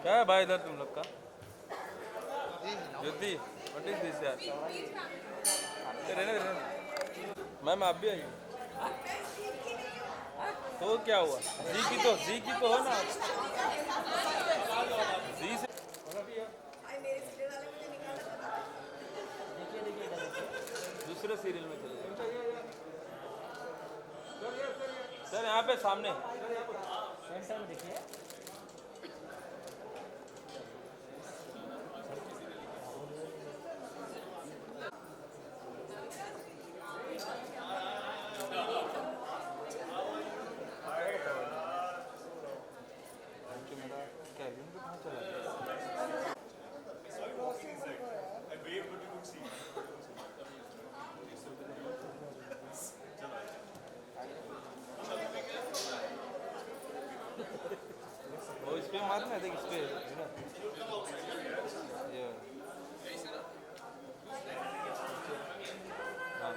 क्या है भाई इधर तुम लोग का? ज्योति, व्हाट इज दिस यार? रहने दे, रहने दे। मैम आप भी आइए। तो क्या हुआ? जी की तो हो ना आप। जी से दूसरे सीरियल में चले जाओ। सर यहाँ पे सामने सेंटर में देखिए। मेरा कैबिन पे कहाँ चला गया? वो इस पे मारना है, देख इस पे ये हाँ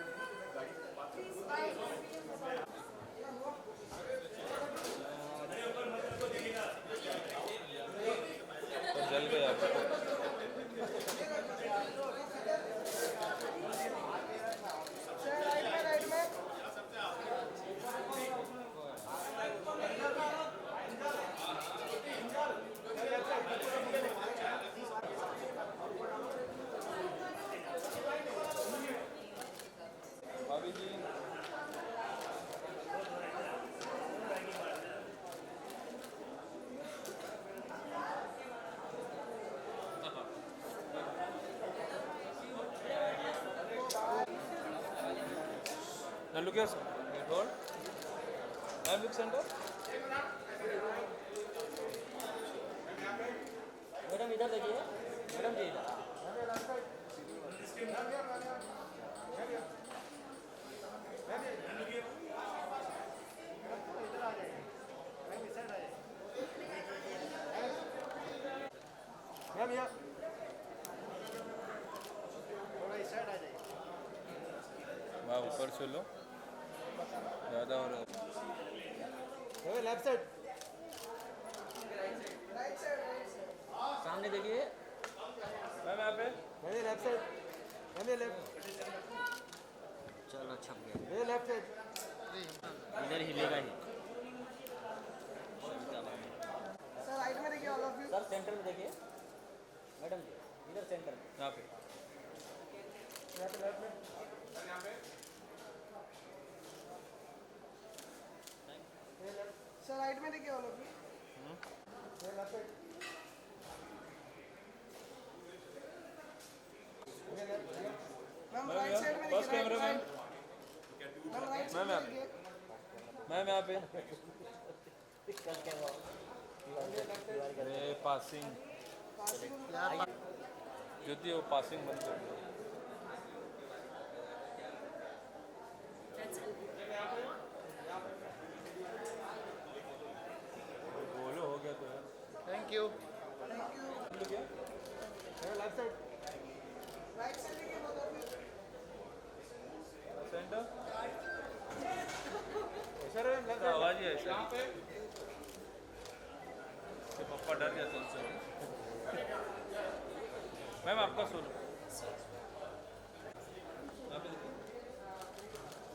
तो जल गया। भाभी जी now look here, wait, hold. I'm look center. Madam इधर देखिए, मैडम जी इधर। मैम यहाँ थोड़ा इस साइड आ जाइए। वाह ऊपर से लो ज़्यादा हो रहा है। लेफ्ट साइड सामने देखिए। मैम यहाँ पे मैंने लेफ्ट साइड मैंने लेफ्ट चलो छप गया। मैंने लेफ्ट साइड इधर हिलेगा ही। सर राइट में देखिए all of you. Sir centre में देखिए। मैडम जी इधर सेंटर में। यहाँ पे लेफ्ट में सर राइट में देखिए all of you. Left side ma'am right side में फर्स्ट देखिए। Camera ma'am ma'am right ma'am side यहाँ में देखिए। मैम यहाँ पे कल क्या हुआ? अरे पासिंग ज्योति वो पासिंग बंद कर दो। बोलो हो गया तो यार। Thank you left side right side देखिए all of you. Centre sir left आवाज ही ऐसा यहाँ पे पप्पा डर गया तुमसे। मैम आपका सुनो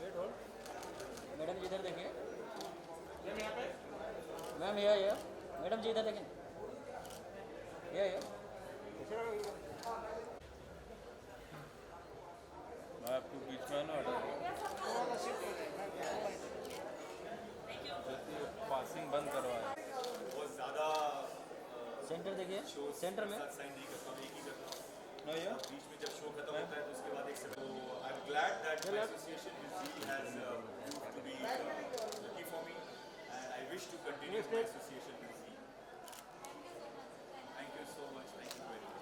वेट होल्ड। मैडम जी इधर देखिए। मैम ये मैडम जी इधर देखें। ये मैं आपको बीच में ना हटा पासिंग बंद करवाया। बहुत ज़्यादा सेंटर देखिए। सेंटर में साइन नहीं करता हूँ, एक ही करता हूँ। नो ये बीच में जब शो खत्म होता है तो उसके बाद एक से तो I am glad that my association with Zee has proved to be lucky for me and I wish to continue my association with Zee. Thank you so much, thank you very much.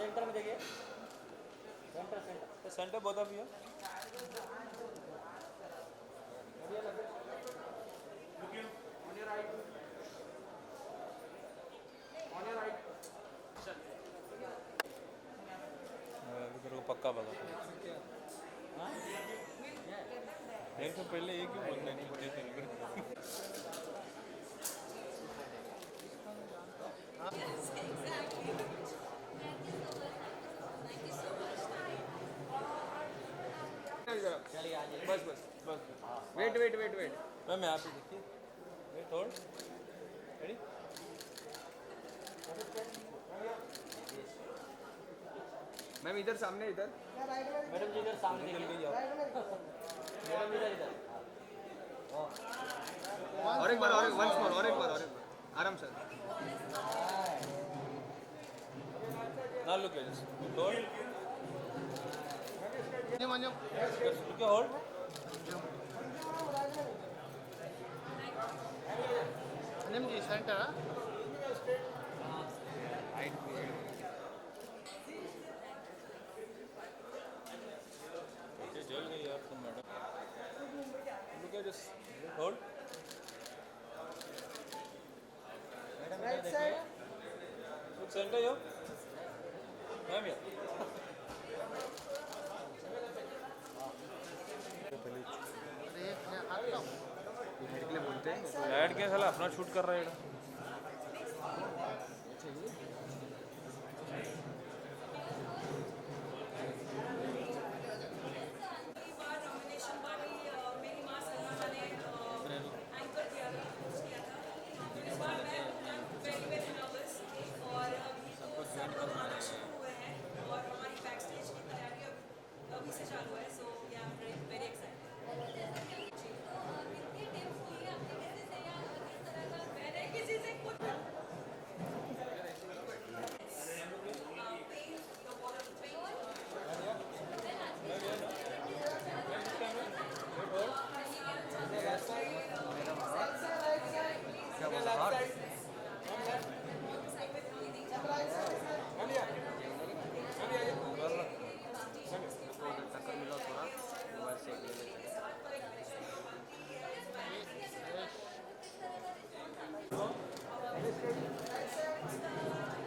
Centre में देखिए, centre centre. Centre both of you. तेरे को पक्का बता हाँ एक तो पहले एक ही बोलना है चलिए आ जाइए। बस बस बस wait wait wait wait ma'am यहाँ पे देखिए वेट होल्ड रेडी मैम इधर सामने इधर मैडम जी इधर सामने निकल देखिए, गई आप मैडम इधर इधर। और एक बार और वंस मोर और एक बार आराम से now look at this hold look at hold जी सेंटर ये जल गई यार तुम madam look at this hold madam इधर देखिए, look center yo मैम यार बोलते हैं ऐड क्या साला अपना शूट कर रहा है ये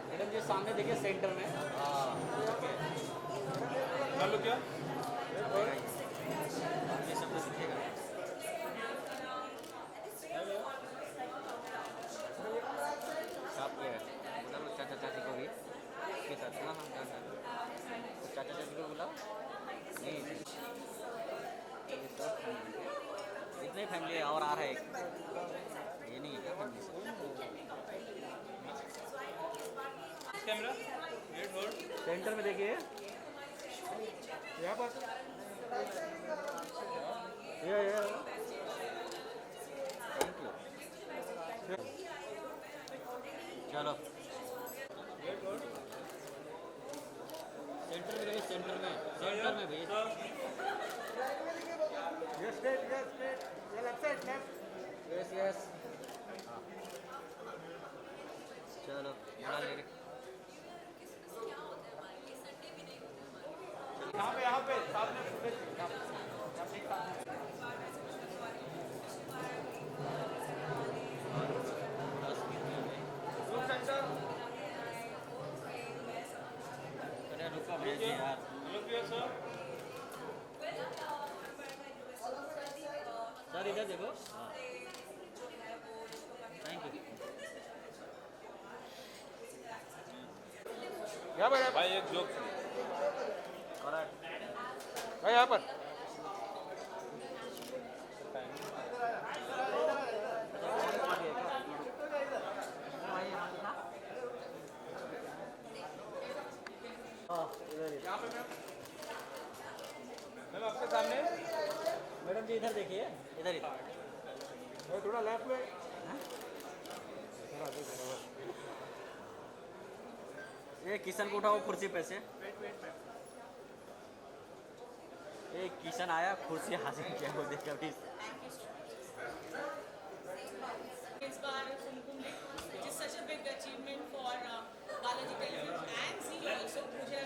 मैडम जी सामने देखिए सेंटर में। हाँ ना look क्या ये सब तो दिखेगा। आप बोला लो चाचा चाची को भी के साथ ना हम चाचा चाची को बुलाओ नहीं इतने फैमिली है और आ रहा है एक ये नहीं है क्या फैमिली से कैमरा वेट होल्ड सेंटर में देखिए, यहाँ पर ये चलो सेंटर में देखिए, सेंटर में भैया यस यस। चलो बड़ा ले यहाँ पे सामने अरे रुको भैया जी यार, look here sir सर इधर देखो। Thank you. यहाँ पर भाई एक जोक भाई यहाँ पर मैम आपके सामने मैडम जी इधर देखिए, इधर इधर। थोड़ा लेफ्ट में ये किशन को उठाओ कुर्सी पे से। ये किशन आया कुर्सी हासिल किया वो देख अभी। Inspire Kumkum, which is such a big achievement for Balaji Television and Zee also. मुझे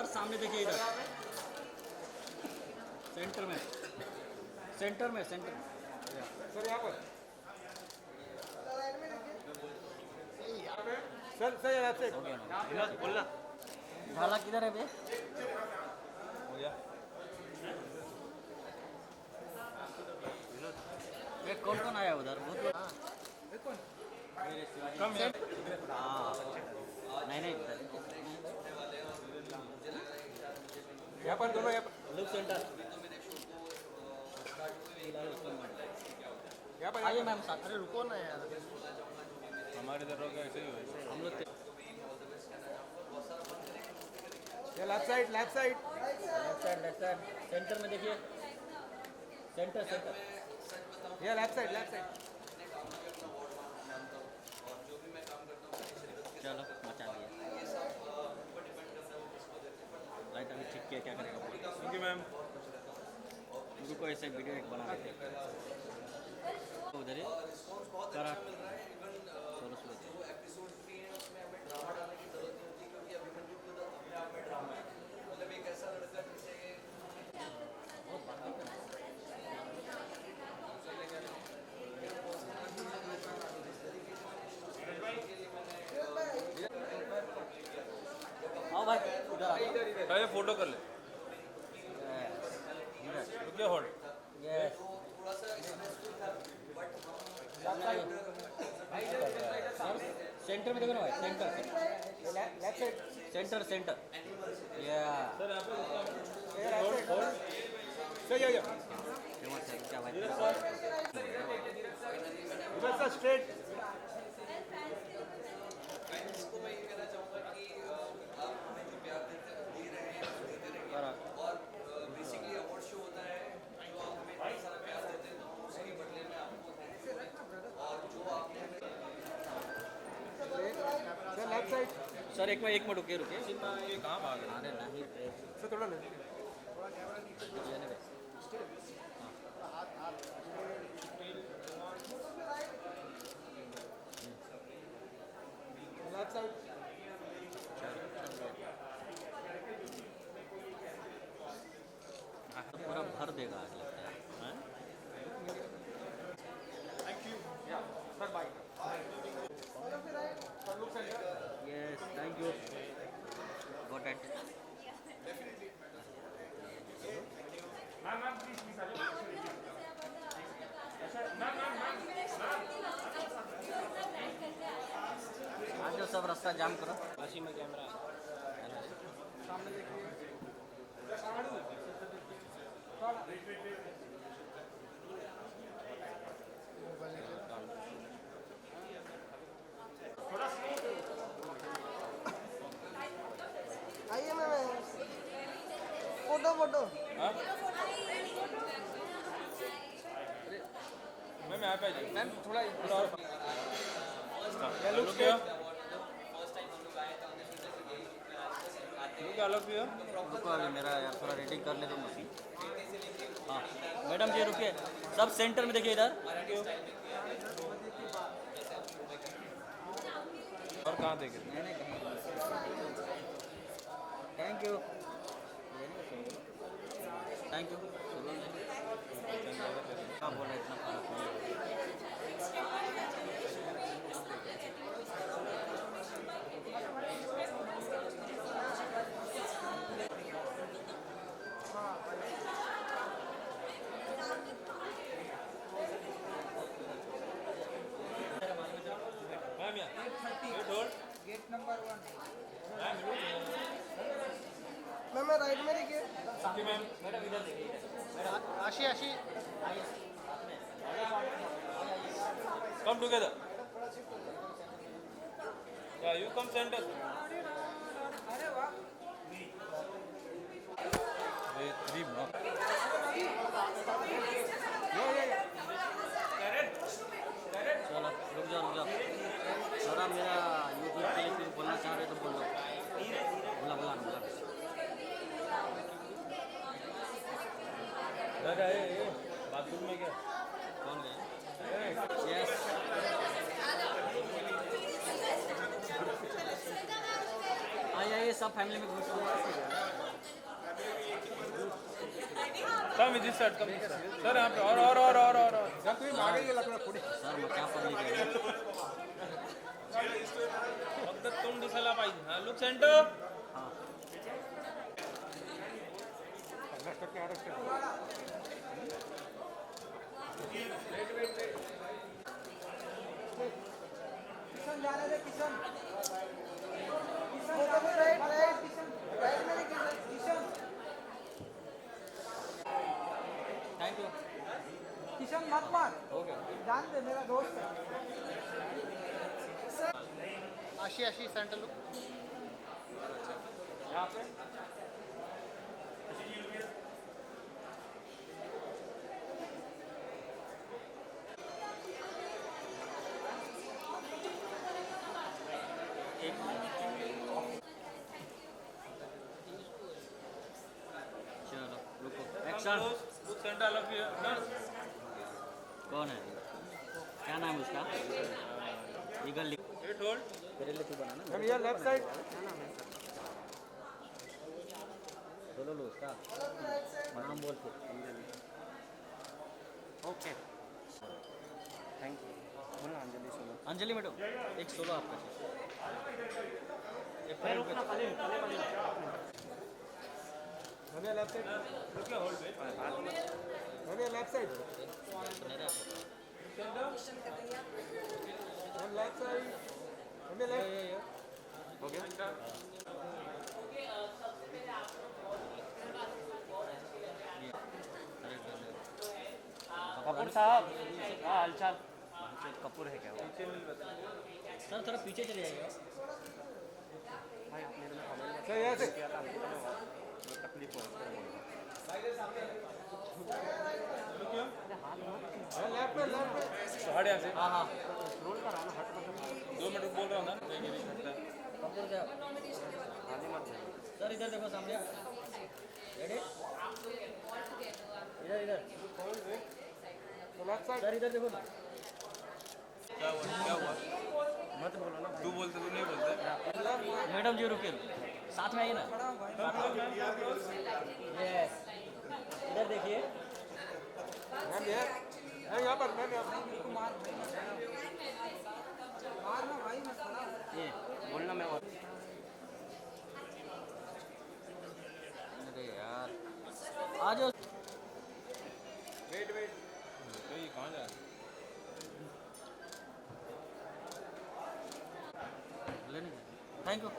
सर सामने देखिए इधर, सेंटर में, सेंटर में, सेंटर में। सर यहाँ पर लाइन में देखिए सर सर यहाँ से हो गया ना? बोलना भाला किधर है बे? हो गया ये कौन कौन आया उधर? बहुत लोग। कम है हाँ, नहीं नहीं इधर। यहाँ पर दोनों यहाँ पर लुक सेंटर। यहाँ पर आइए मैम साथ। अरे रुको ना यार, हमारे इधर रोक ऐसे ही हुए हम लोग ये left side left side, centre में देखिए, सेंटर सेंटर। ये लेफ्ट साइड चलो मचा दिया। लाइट अभी ठीक किया, क्या करेगा? थैंक यू मैम रुको ऐसे वीडियो एक बना देते हैं। उधर ही करा सोलो सोलो। आओ भाई इधर आ जाओ। पहले फोटो कर ले इधर रुकिए होल्ड यस। सेंटर में देखो ना भाई, centre left side centre centre. या सर यहाँ पे होल्ड होल्ड सर ये क्या भाई? इधर सर स्ट्रेट करा। सर लेफ्ट साइड सर एक मिनट रुकिए रुकिए। ये कहाँ भाग रहे अरे नहीं सर थोड़ा ले लेने दे। लेफ्ट साइड तो पूरा भर देगा आज लगता है, हैं? थैंक यू या sir bye sir look centre yes thank you got it. Ma'am please please आज जो सब रास्ता जाम करो। काशी में कैमरा सामने देखिए आइए मैम फोटो फोटो हाँ मैम यहाँ पे आ जाइए मैम थोड़ा और ये लुक क्या लुक अलग भी है रुको अभी मेरा यार थोड़ा रेटिंग कर ले दो मशीन। हाँ मैडम जी रुकिए, सब सेंटर में देखिए इधर। और कहाँ देखे थैंक यू थैंक यू। हाँ बोला इतना फर्क नहीं। मैम यहाँ wait hold gate number 1 ma'am ma'am right में देखिए थैंक यू मैम मैडम इधर देखिए इधर। आशी आशी come together yeah you come center अरे वाह wait 3 block चलो रुक जाओ थोड़ा मेरा यूट्यूब के लिए कुछ बोलना चाह रहे तो बोल दो। बोला बोला बोला। दादा ये बाथरूम में क्या कौन गया? यस आइए आइए सब फैमिली में घुस कम इस साइड कम सर यहाँ पे और जब तुम्ही मागे गेला तुला पुढे सर मग क्या पडली फक्त तोंड दिसायला पाहिजे हा लुक सेंटर 50% आरक्षण किशन जाने दे किशन राइट राइट राइट में किशन थैंक यू किशन मत मार जान दे मेरा दोस्त है आशी आशी सेंटर लुक यहाँ पे चलो रुको action look centre love you कौन है क्या नाम है उसका ईगल लिख वेट होल्ड तेरे लिए तू बनाना मैम ये लेफ्ट साइड बोलो लो उसका नाम बोल के ओके थैंक यू बोलो अंजलि सोलो अंजलि मैडम एक सोलो आपका मैम ये लेफ्ट साइड लुक क्या होल्ड मैम ये left side ma'am left side ma'am ये लेफ्ट हो गया कपूर साहब हालचाल कपूर है क्या सर थोड़ा पीछे चले जाइए सर यहाँ से लेफ्ट पे तो हट यहाँ से हाँ हाँ 2 मिनट बोल रहा हूँ ना कपूर क्या सर इधर देखो सामने रेडी इधर इधर लेफ्ट साइड सर इधर देखो ना क्या हुआ मत बोलो ना तू बोलते तू नहीं बोलते मैडम जी रुकिए साथ में आइए ना यस इधर देखिए मैम ये मैम यहाँ पर मैम यहाँ मारना भाई मैं खड़ा ये बोलना मैं और अरे यार आ जाओ वेट वेट ये कहाँ जा रहा है लेने थैंक यू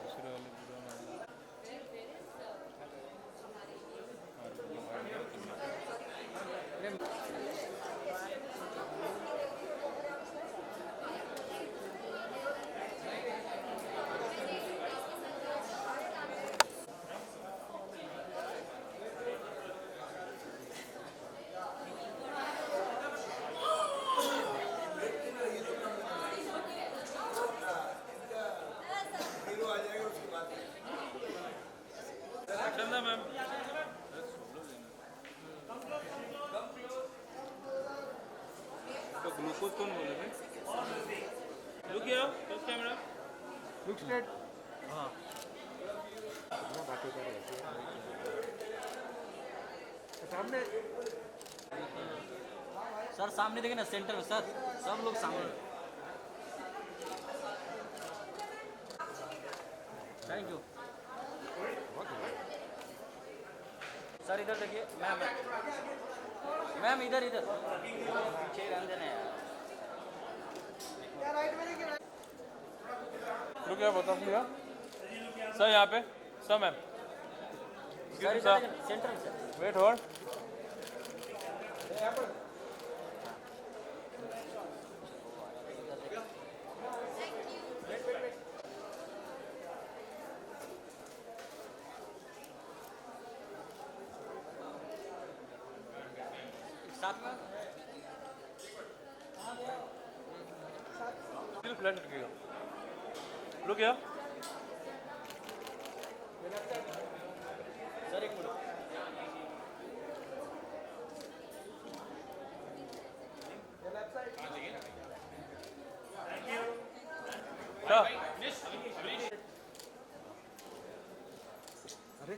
चंदा मैम तो ग्लूकोज कौन बोले भाई look here first camera look straight हाँ बातें कर रहे हैं सामने सर सामने देखिए ना सेंटर में सर सब लोग सामने थैंक यू सर इधर देखिए मैम मैम इधर इधर पीछे रहने देना यार लुक हियर बता भैया सर यहाँ पे सर मैम सर इधर सेंटर में सर वेट होल्ड साथ में फ्लैश रखिएगा लुक हियर सर एक मिनट सर अरे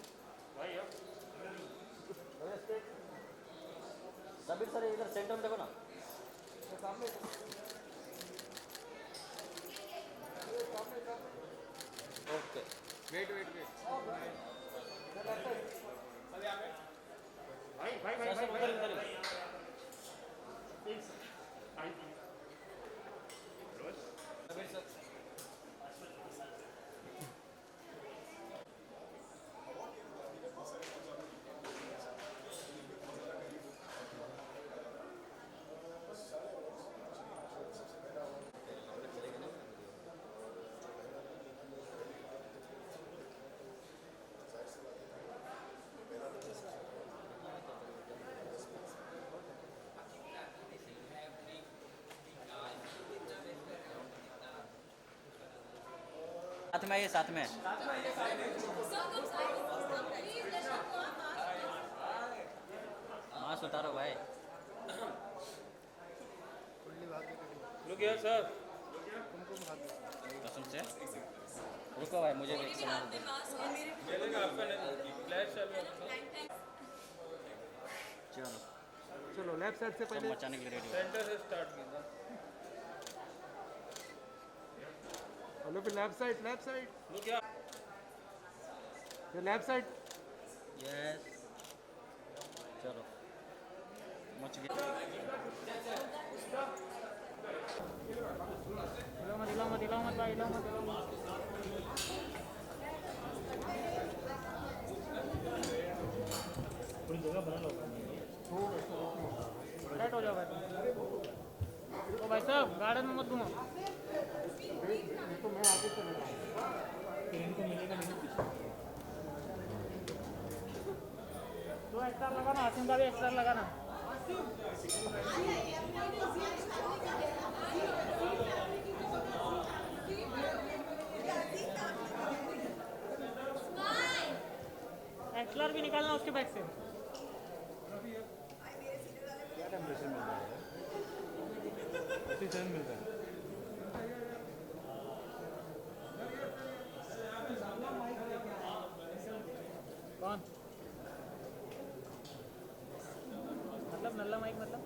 सबीर सर इधर सेंटर में देखो ना। Okay wait wait wait sir sir उधर इधर सबीर सर साथ में, ये साथ में। मास्क उतारो भाई। लुक हियर सर कसम से रुको भाई, मुझे भी एक सामान दो। चलेगा आपका नहीं फ्लैश चालू चलो चलो लेफ्ट साइड से सब पहले मचाने के लिए रेडी हो। सेंटर से स्टार्ट कीजिए हेलो फिर लेफ्ट साइड लुक हियर फिर लेफ्ट साइड यस चलो मच गया। हिलाओ मत भाई, हिलाओ मत। थोड़ी जगह बना लो। राइट हो जाओ भाई। ओ भाई साहब गार्डन में मत घूमो। तो मैं आगे चलेगा इनको मिलेगा नहीं पीछे। तो एक्स्ट्रा लगाना, आसिम का भी एक्स्ट्रा लगाना। एक्सलर भी निकालना उसके बैग से। क्या टेम्परेचर मिल रहा है 47 मिल रहा है। कौन मतलब नल्ला माइक मतलब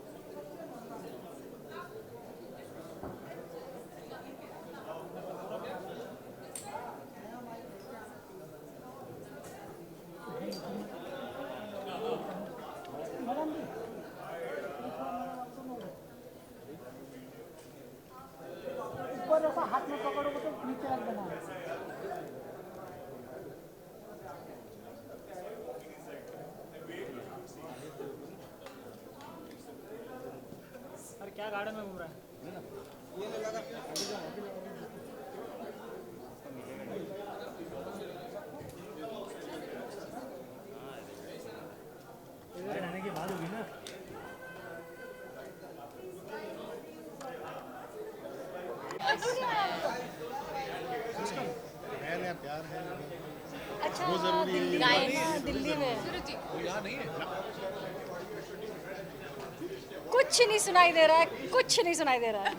ऊपर ऐसा हाथ में पकड़ोगे तो नीचे रख देना। अरे क्या गार्डन में घूम रहा है? इधर रहने की बात होगी ना। नया प्यार है अच्छा वो जरूरी है। दिल्ली में, हाँ, दिल्ली में यहाँ नहीं है कुछ नहीं सुनाई दे रहा है, कुछ नहीं सुनाई दे रहा है।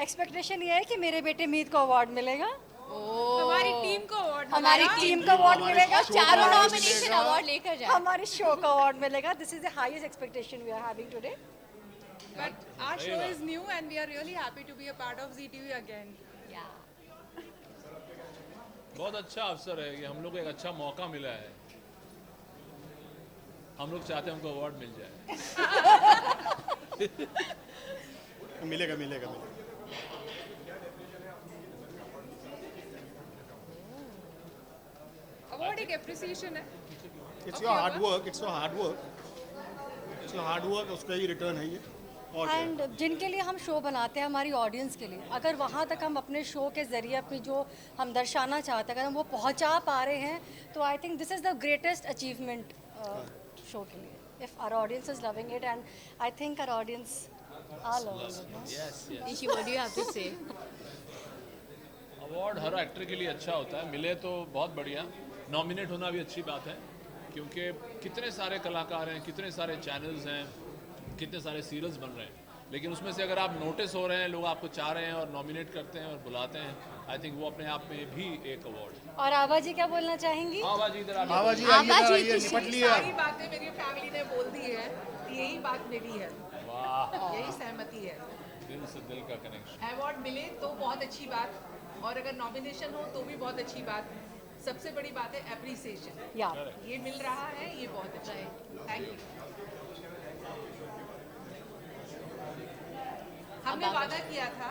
एक्सपेक्टेशन ये है कि मेरे बेटे मीत को अवार्ड मिलेगा, हमारी टीम को अवार्ड हमारी टीम को अवार्ड मिलेगा, चारों नॉमिनेशन अवार्ड लेकर जाए। हमारे शो का अवार्ड मिलेगा। This is the highest expectation we are having today. But our show is new and we are really happy to be a part of ZTV again. बहुत अच्छा अवसर है कि हम लोग को एक अच्छा मौका मिला है। हम लोग चाहते हैं हमको अवार्ड मिल जाए। मिलेगा मिलेगा मिलेगा। Award एक appreciation है। It's your hard work, it's your hard work, it's your hard work, उसका ही रिटर्न है ये। और क्या है? एंड जिनके लिए हम शो बनाते हैं, हमारी ऑडियंस के लिए, अगर वहाँ तक हम अपने शो के ज़रिए अपनी जो हम दर्शाना चाहते हैं अगर हम वो पहुँचा पा रहे हैं, तो I think this is the greatest achievement show के लिए। If our audience is loving it and I think our audience are loving it. Yes yes. Ishi, what do you have to say? Award हर actor के लिए अच्छा होता है, मिले तो बहुत बढ़िया। नॉमिनेट होना भी अच्छी बात है, क्योंकि कितने सारे कलाकार हैं, कितने सारे चैनल्स हैं, कितने सारे सीरियल्स बन रहे हैं। लेकिन उसमें से अगर आप नोटिस हो रहे हैं, लोग आपको चाह रहे हैं और नॉमिनेट करते हैं और बुलाते हैं, आई थिंक वो अपने आप में भी एक अवार्ड। और आभा जी क्या बोलना चाहेंगी? आभा जी इधर आइए। आभा जी आइएगा, ये निपट लिया। सारी बातें मेरी फैमिली ने बोल दी है, यही बात मेरी है, वाह, यही सहमति है। दिल से दिल का कनेक्शन। अवार्ड मिले तो बहुत अच्छी बात, और अगर नॉमिनेशन हो तो भी बहुत अच्छी बात। सबसे बड़ी बात है अप्रिसिएशन, या ये मिल रहा है, ये बहुत अच्छा है। Thank you. हमने वादा किया था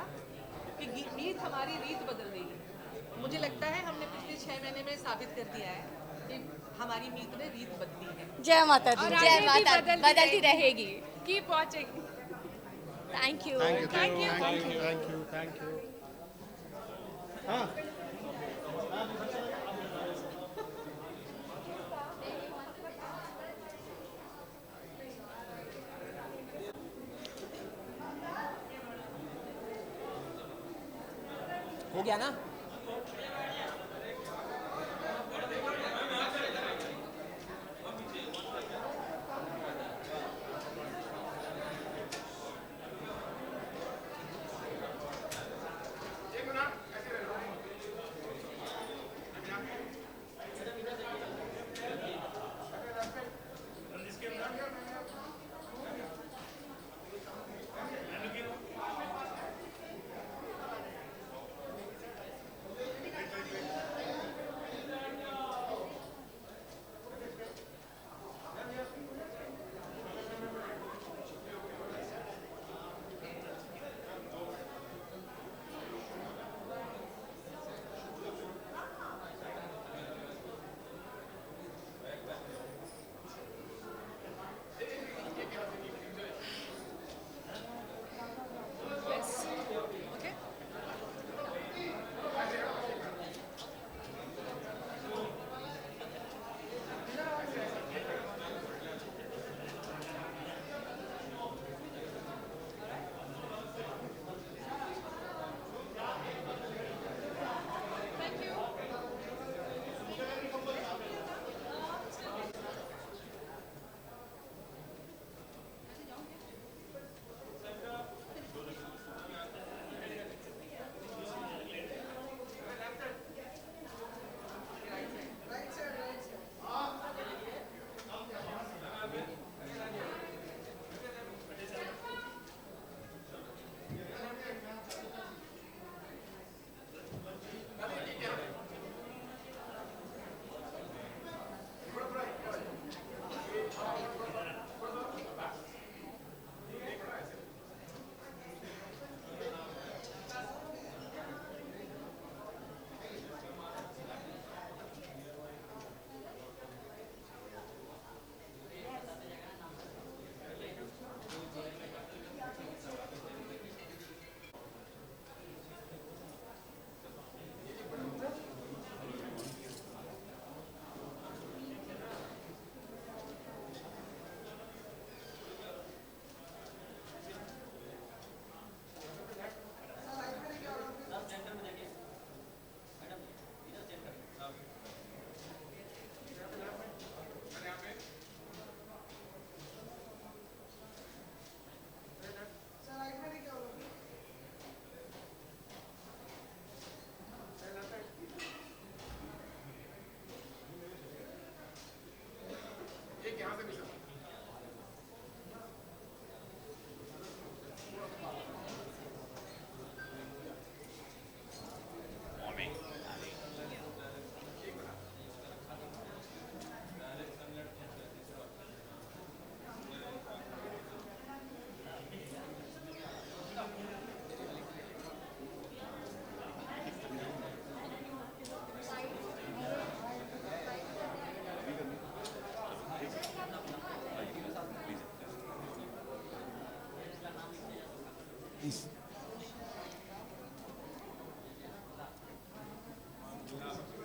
कि मीत हमारी रीत बदल देगी। मुझे लगता है हमने पिछले 6 महीने में साबित कर दिया है कि हमारी मीत ने रीत बदली है। जय माता दी। और जय आगे भी माता बदलती रहेगी। Keep watching. Thank you. Thank you. हाँ, हो गया ना?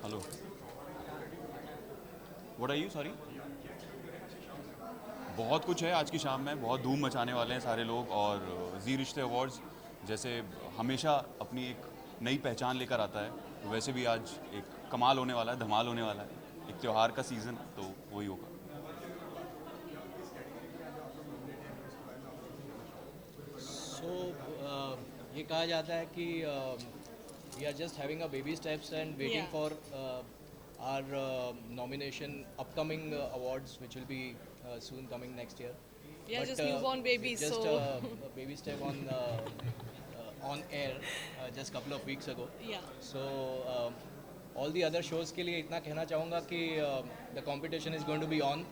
Hello, what are you? Sorry. बहुत कुछ है आज की शाम में, बहुत धूम मचाने वाले हैं सारे लोग। और जी रिश्ते अवार्ड्स जैसे हमेशा अपनी एक नई पहचान लेकर आता है, वैसे भी आज एक कमाल होने वाला है, धमाल होने वाला है। एक त्यौहार का सीज़न है तो वही होगा। ये कहा जाता है कि we are just having a baby steps and waiting Yeah. For our nomination upcoming awards which will be soon coming next year. Yeah, just newborn babies, Just so a baby step on air just couple of weeks ago. yeah. So all the other shows के लिए इतना कहना चाहूँगा कि the competition is going to be on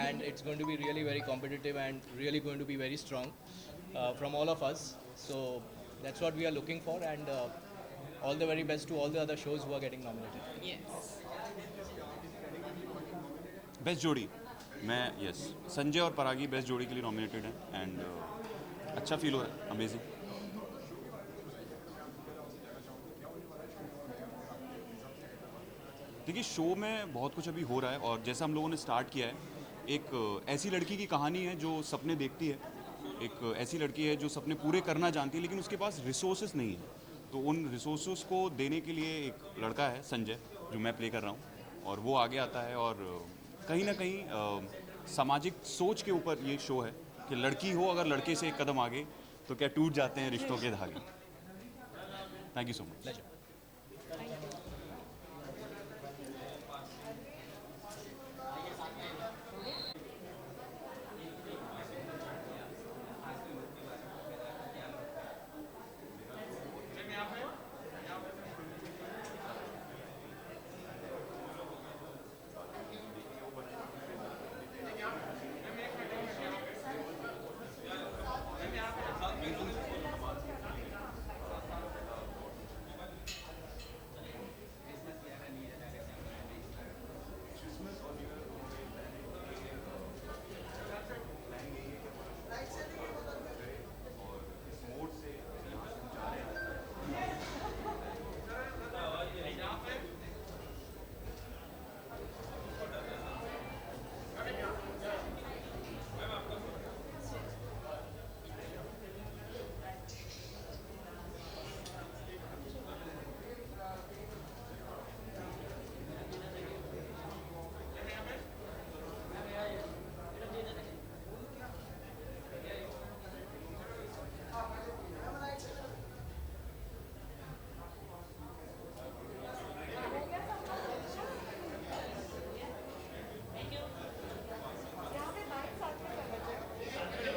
and it's going to be really very competitive and really going to be very strong from all of us. So that's what we are looking for and all the very best to all the other shows who are getting nominated. Yes. Best जोड़ी मैं yes Sanjay और परागी best जोड़ी के लिए nominated हैं and अच्छा feel हो रहा है, अमेजिंग। देखिए शो में बहुत कुछ अभी हो रहा है और जैसा हम लोगों ने स्टार्ट किया है, एक ऐसी लड़की की कहानी है जो सपने देखती है, एक ऐसी लड़की है जो सपने पूरे करना जानती है लेकिन उसके पास रिसोर्सेज नहीं है। तो उन रिसोर्सेज को देने के लिए एक लड़का है संजय जो मैं प्ले कर रहा हूँ और वो आगे आता है और कहीं ना कहीं सामाजिक सोच के ऊपर ये शो है कि लड़की हो अगर लड़के से एक कदम आगे तो क्या टूट जाते हैं रिश्तों के धागे। Thank you so much.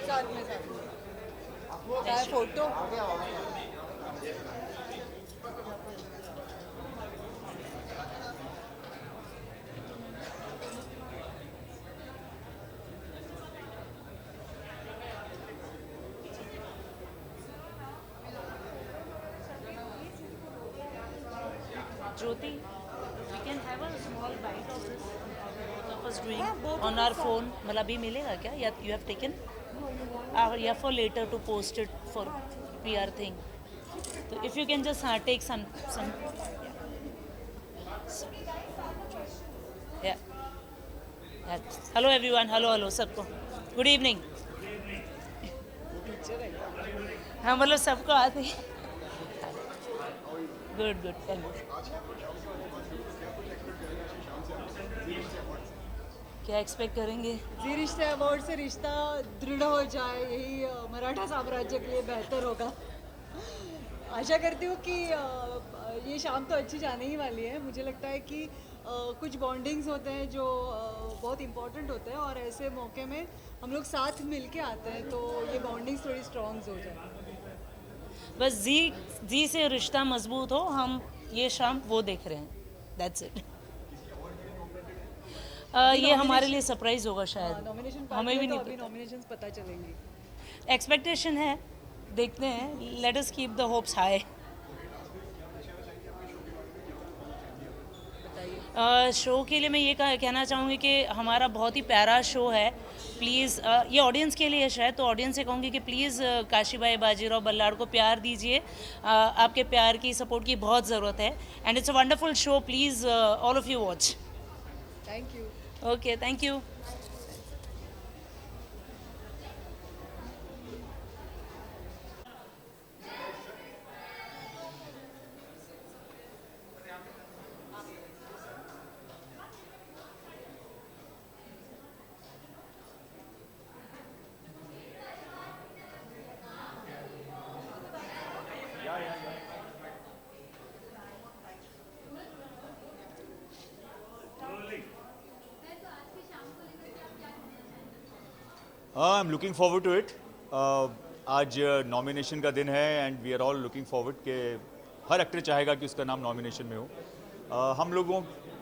साथ में चाहे photo Jyoti, we can have a small bite of this. Both of us doing on our phone. मतलब अभी मिलेगा क्या? या you have taken? Yeah, for later to post it for PR thing. So if you can just take some. Yeah. Hello everyone. Hello सबको. Good evening. हाँ मतलब सबको आते हैं. Good. Tell me. क्या एक्सपेक्ट करेंगे? जी रिश्ते अवार्ड से रिश्ता दृढ़ हो जाए, यही मराठा साम्राज्य के लिए बेहतर होगा। आशा करती हूँ कि ये शाम तो अच्छी जाने ही वाली है। मुझे लगता है कि कुछ बॉन्डिंग्स होते हैं जो बहुत इम्पोर्टेंट होते हैं और ऐसे मौके में हम लोग साथ मिल के आते हैं तो ये बॉन्डिंग्स थोड़ी स्ट्रॉन्ग हो जाए। बस जी से रिश्ता मजबूत हो, हम ये शाम वो देख रहे हैं। That's it. ये हमारे लिए सरप्राइज होगा शायद। नॉमिनेशन हमें भी नहीं अभी नॉमिनेशंस पता चलेंगी। एक्सपेक्टेशन है, देखते हैं। Let us keep the hopes high. Show के लिए मैं ये कहना चाहूँगी कि हमारा बहुत ही प्यारा शो है। प्लीज़ ये ऑडियंस के लिए शायद, तो ऑडियंस से कहूँगी कि प्लीज़ काशी भाई बाजीराव बल्लाड़ को प्यार दीजिए। आपके प्यार की, सपोर्ट की बहुत ज़रूरत है। And it's a wonderful show. Please all of you watch. Thank you. Okay, thank you. I am looking forward to it. आज नॉमिनेशन का दिन है and we are all looking forward के हर एक्टर चाहेगा कि उसका नाम नॉमिनेशन में हो. हम लोगों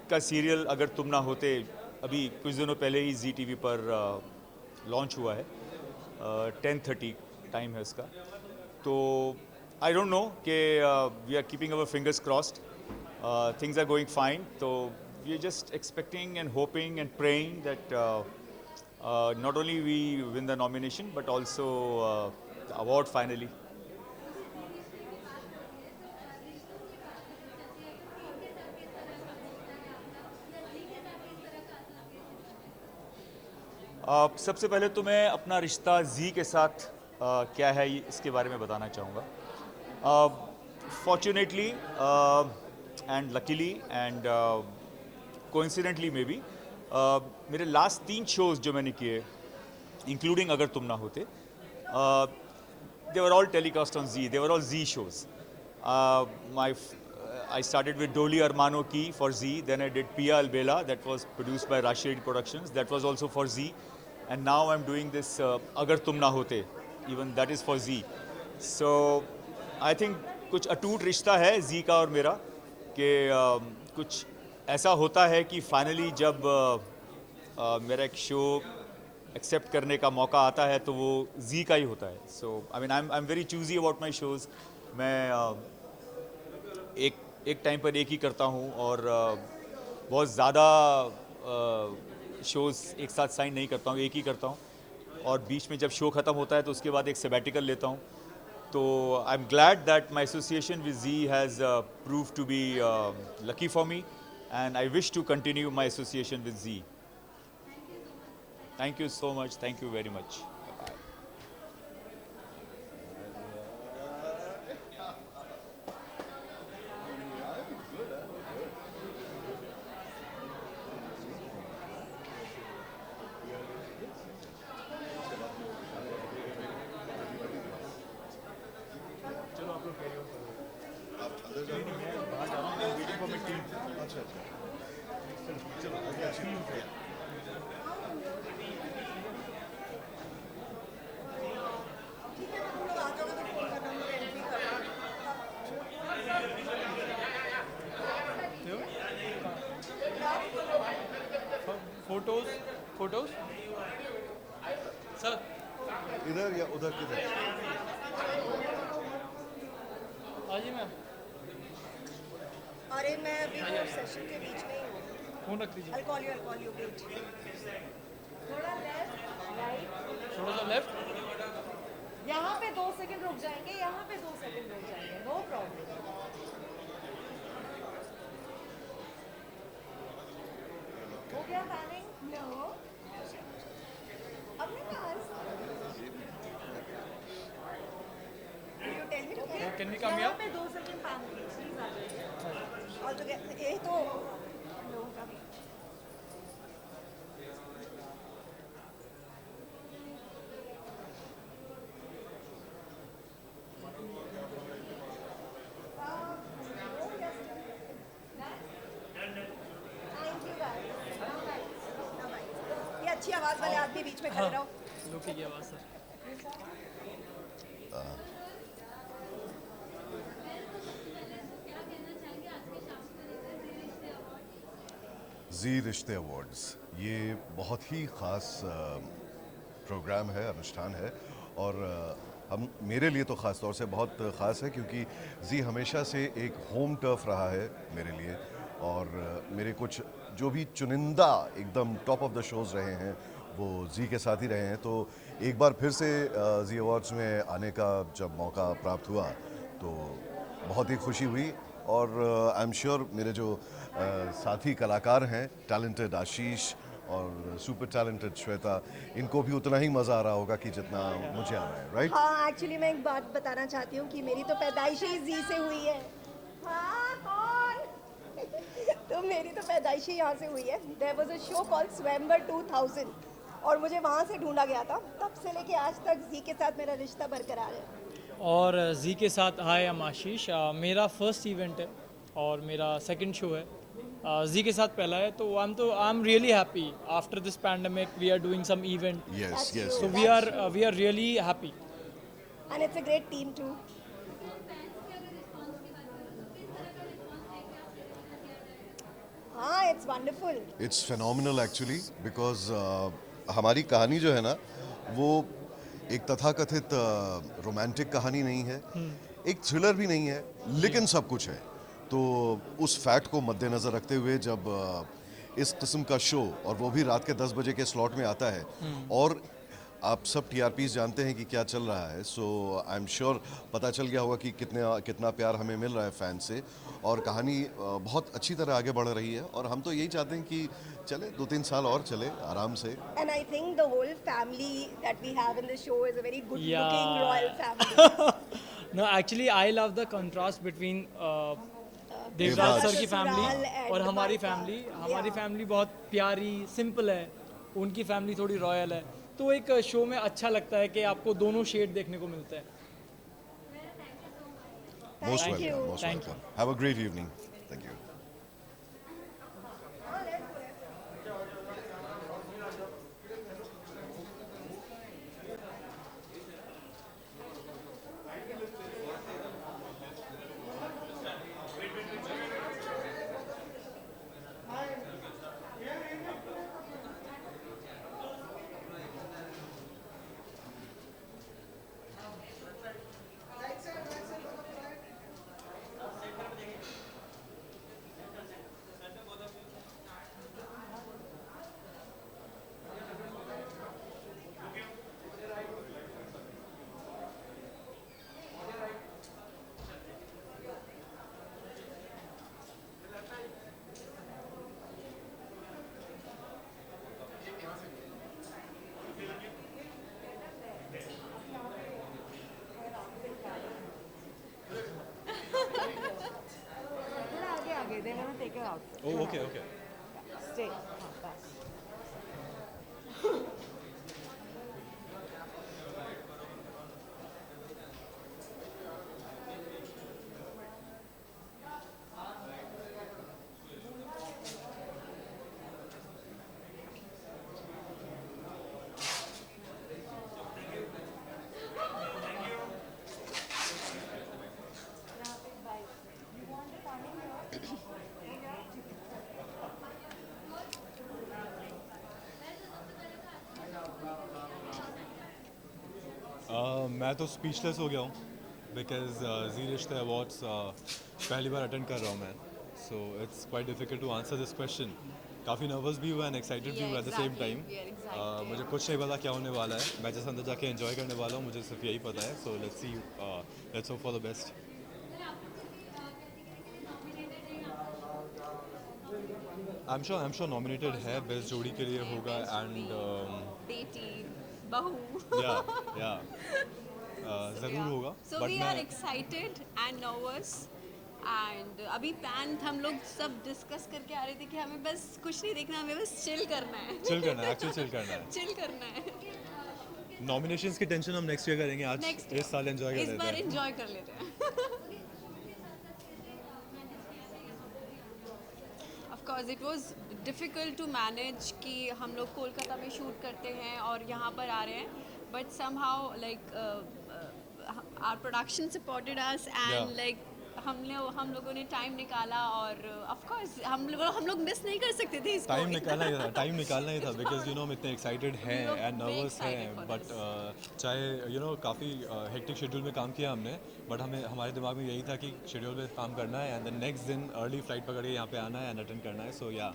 का सीरियल अगर तुम ना होते अभी कुछ दिनों पहले ही जी टीवी पर लॉन्च हुआ है. 10:30 टाइम है उसका. तो आई डोंट नो कि we are keeping our fingers crossed. Things are going fine. तो we are just expecting and hoping and praying that not only we win the nomination but also the award finally. सबसे पहले तो मैं अपना रिश्ता जी के साथ क्या है इसके बारे में बताना चाहूँगा. Fortunately and luckily and coincidentally maybe मेरे लास्ट 3 शोज़ जो मैंने किए इंक्लूडिंग अगर तुम ना होते they were all telecast on Zee. They were all Zee shows. I started with Dolly Armano Key for Z. Then I did Pia Albela, that was produced by Rashid Productions. That was also for Z. And now I'm doing this Agar Tum Na Hote. Even that is for Z. So I think कुछ अटूट रिश्ता है Z का और मेरा कि कुछ ऐसा होता है कि फाइनली जब मेरा एक शो एक्सेप्ट करने का मौका आता है तो वो जी का ही होता है. So I mean I am very choosy about my shows. मैं एक टाइम पर एक ही करता हूँ और बहुत ज़्यादा शोज़ एक साथ साइन नहीं करता हूँ. एक ही करता हूँ और बीच में जब शो ख़त्म होता है तो उसके बाद एक सबैटिकल लेता हूँ. तो I am glad that my association with Zee has prove to be lucky for me. And I wish to continue my association with Z. Thank you so much. Thank you very much. Bye-bye. Photos sir इधर या उधर किधर? आइए ma'am. अरे मैं अभी session के बीच में ही हूँ. फोन रख लीजिए. I'll call you wait. थोड़ा लेफ्ट राइट. थोड़ा सा लेफ्ट. यहाँ पे 2 सेकंड रुक जाएंगे. यहाँ पे 2 सेकंड रुक जाएंगे. No problem. हो गया पैनिंग? नो. अपने पास. You tell me. Okay. Can we come here? यहाँ पे 2 सेकंड पैनिंग. प्लीज आ जाइए. All together. ये तो लोगों का भी. अच्छी आवाज वाले आदमी बीच में खड़े रहो. लोकी की आवाज सर. जी रिश्ते अवार्ड्स ये बहुत ही ख़ास प्रोग्राम है, अनुष्ठान है और हम मेरे लिए तो ख़ास तौर से बहुत ख़ास है क्योंकि जी हमेशा से एक होम टर्फ रहा है मेरे लिए और मेरे कुछ जो भी चुनिंदा एकदम टॉप ऑफ द शोज़ रहे हैं वो जी के साथ ही रहे हैं. तो एक बार फिर से जी अवार्ड्स में आने का जब मौका प्राप्त हुआ तो बहुत ही खुशी हुई और आई एम श्योर मेरे जो साथी कलाकार हैं टैलेंटेड आशीष और सुपर टैलेंटेड श्वेता, इनको भी उतना ही मज़ा आ रहा होगा कि जितना मुझे आ रहा है. राइट? हाँ, एक्चुअली मैं एक बात बताना चाहती हूँ कि मेरी तो पैदाइश ही जी से हुई है. हाँ, कौन? तो मेरी तो पैदाइश ही यहाँ से हुई है. There was a show called Swayamvar 2000 और मुझे वहाँ से ढूंढा गया था. तब से लेके आज तक जी के साथ मेरा रिश्ता बरकरार है. और जी के साथ हाय, I'm आशीष. मेरा फर्स्ट इवेंट है और मेरा सेकंड शो है. जी के साथ पहला है, तो I am really happy after this pandemic we are doing some event, Yes, yes. so we are really happy. And it's a great team too. हाँ, it's wonderful. It's phenomenal actually because हमारी कहानी जो है ना वो एक तथाकथित romantic कहानी नहीं है, एक थ्रिलर भी नहीं है, लेकिन सब कुछ है। तो उस फैक्ट को मद्देनज़र रखते हुए जब इस किस्म का शो और वो भी रात के 10 बजे के स्लॉट में आता है और आप सब टीआरपीस जानते हैं कि क्या चल रहा है, सो आई एम श्योर पता चल गया होगा कि कितना प्यार हमें मिल रहा है फैन से और कहानी बहुत अच्छी तरह आगे बढ़ रही है और हम तो यही चाहते हैं कि चले 2-3 साल और चले आराम से। And I think the whole family that we have in the show is a very good Yeah. looking royal family. No, actually I love the contrast between Devraj Devraj sir की ससुराल फैमिली and और हमारी Martha. फैमिली। हमारी Yeah. Family बहुत प्यारी simple है, उनकी family थोड़ी रॉयल है, तो एक शो में अच्छा लगता है कि आपको दोनों शेड देखने को मिलता है। Most Thank you. Welcome, most Thank welcome. Have a great evening. Thank you. They're gonna take her out. Oh, okay, okay. Stay. मैं तो स्पीचलेस हो गया हूँ बिकॉज जी रिश्ते अवार्ड्स पहली बार अटेंड कर रहा हूँ मैं, so it's quite difficult to answer this question. काफ़ी नर्वस भी हुआ एंड एक्साइटेड भी हुआ एट द सेम टाइम। मुझे कुछ नहीं पता क्या होने वाला है, मैं जैसे अंदर जाके एंजॉय करने वाला हूँ, मुझे सिर्फ यही पता है। So let's see, let's hope for the best. I am sure nominated है, बेस्ट जोड़ी के लिए होगा एंड बेटी बहू या ज़रूर होगा। So we are excited and nervous and अभी प्लान हम लोग सब डिस्कस करके आ रहे थे कि हमें बस कुछ नहीं देखना, हमें बस चिल करना है। चिल करना है, एक्चुअली चिल करना है। चिल करना है। नॉमिनेशंस की टेंशन हम नेक्स्ट ईयर करेंगे, आज इस साल एंजॉय कर लेते हैं। इस बार एंजॉय कर लेते हैं। Of course it was difficult to manage कि हम लोग कोलकाता में शूट करते हैं और यहाँ पर आ रहे हैं, but somehow like our production supported us and like हम लोगों ने टाइम निकाला और of course हम लोग मिस नहीं कर सकते थे इसको। टाइम निकालना ही था बिकॉज हम इतने एक्साइटेड हैं एंड नर्वस हैं, बट चाहे काफ़ी हेक्टिक शेड्यूल में काम किया हमने, बट हमारे दिमाग में यही था कि शेड्यूल में काम करना है एंड नेक्स्ट दिन अर्ली फ्लाइट पकड़ के यहाँ पे आना है एंड अटेंड करना है। सो या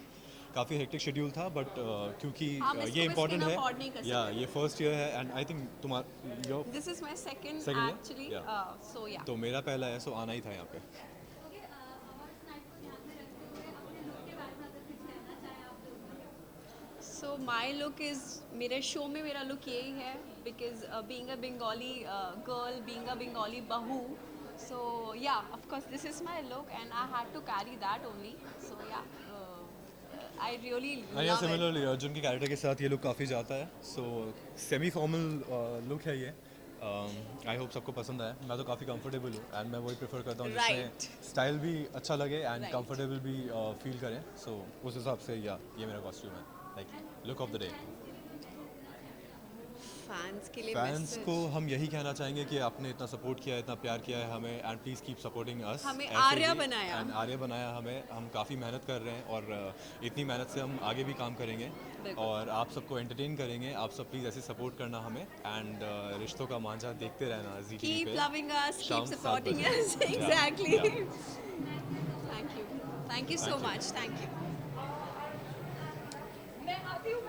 काफ़ी हेक्टिक शेड्यूल था, बट क्योंकि ये इम्पोर्टेंट है, या ये फर्स्ट ईयर है एंड आई थिंक तुम्हारा this is my second actually, so या तो मेरा पहला है, सो आना ही था यहाँ पे। सो माई लुक इज़, मेरे शो में मेरा लुक यही है because being a Bengali girl, being a Bengali बहू, so yeah of course this is my look and I had to carry that only. So yeah I really love it. Similarly Arjun के character के साथ ये look काफ़ी जाता है, सो सेमी फॉर्मल लुक है ये आई होप सबको पसंद आए. मैं तो काफ़ी कंफर्टेबल हूँ एंड मैं वही प्रेफर करता हूँ Right. जिसमें स्टाइल भी अच्छा लगे एंड Right. कंफर्टेबल भी फील करें. सो उस हिसाब से ये मेरा कॉस्ट्यूम है. Like look of the day. Fans के लिए फैंस message. को हम यही कहना चाहेंगे कि आपने इतना सपोर्ट किया है, इतना प्यार किया है हमें and please keep supporting us. हमें आर्या बनाया. एंड आर्या बनाया हमें. हम काफ़ी मेहनत कर रहे हैं और इतनी मेहनत से हम आगे भी काम करेंगे बिल्कुल. और आप सबको एंटरटेन करेंगे. आप सब प्लीज़ ऐसे सपोर्ट करना हमें एंड रिश्तों का मांझा देखते रहना जी टीवी Keep पे. loving us, शाम keep 7 supporting बजे. us. Yeah, Exactly. yeah. Thank you so Thank you. much. Thank you. मैं आती हूँ.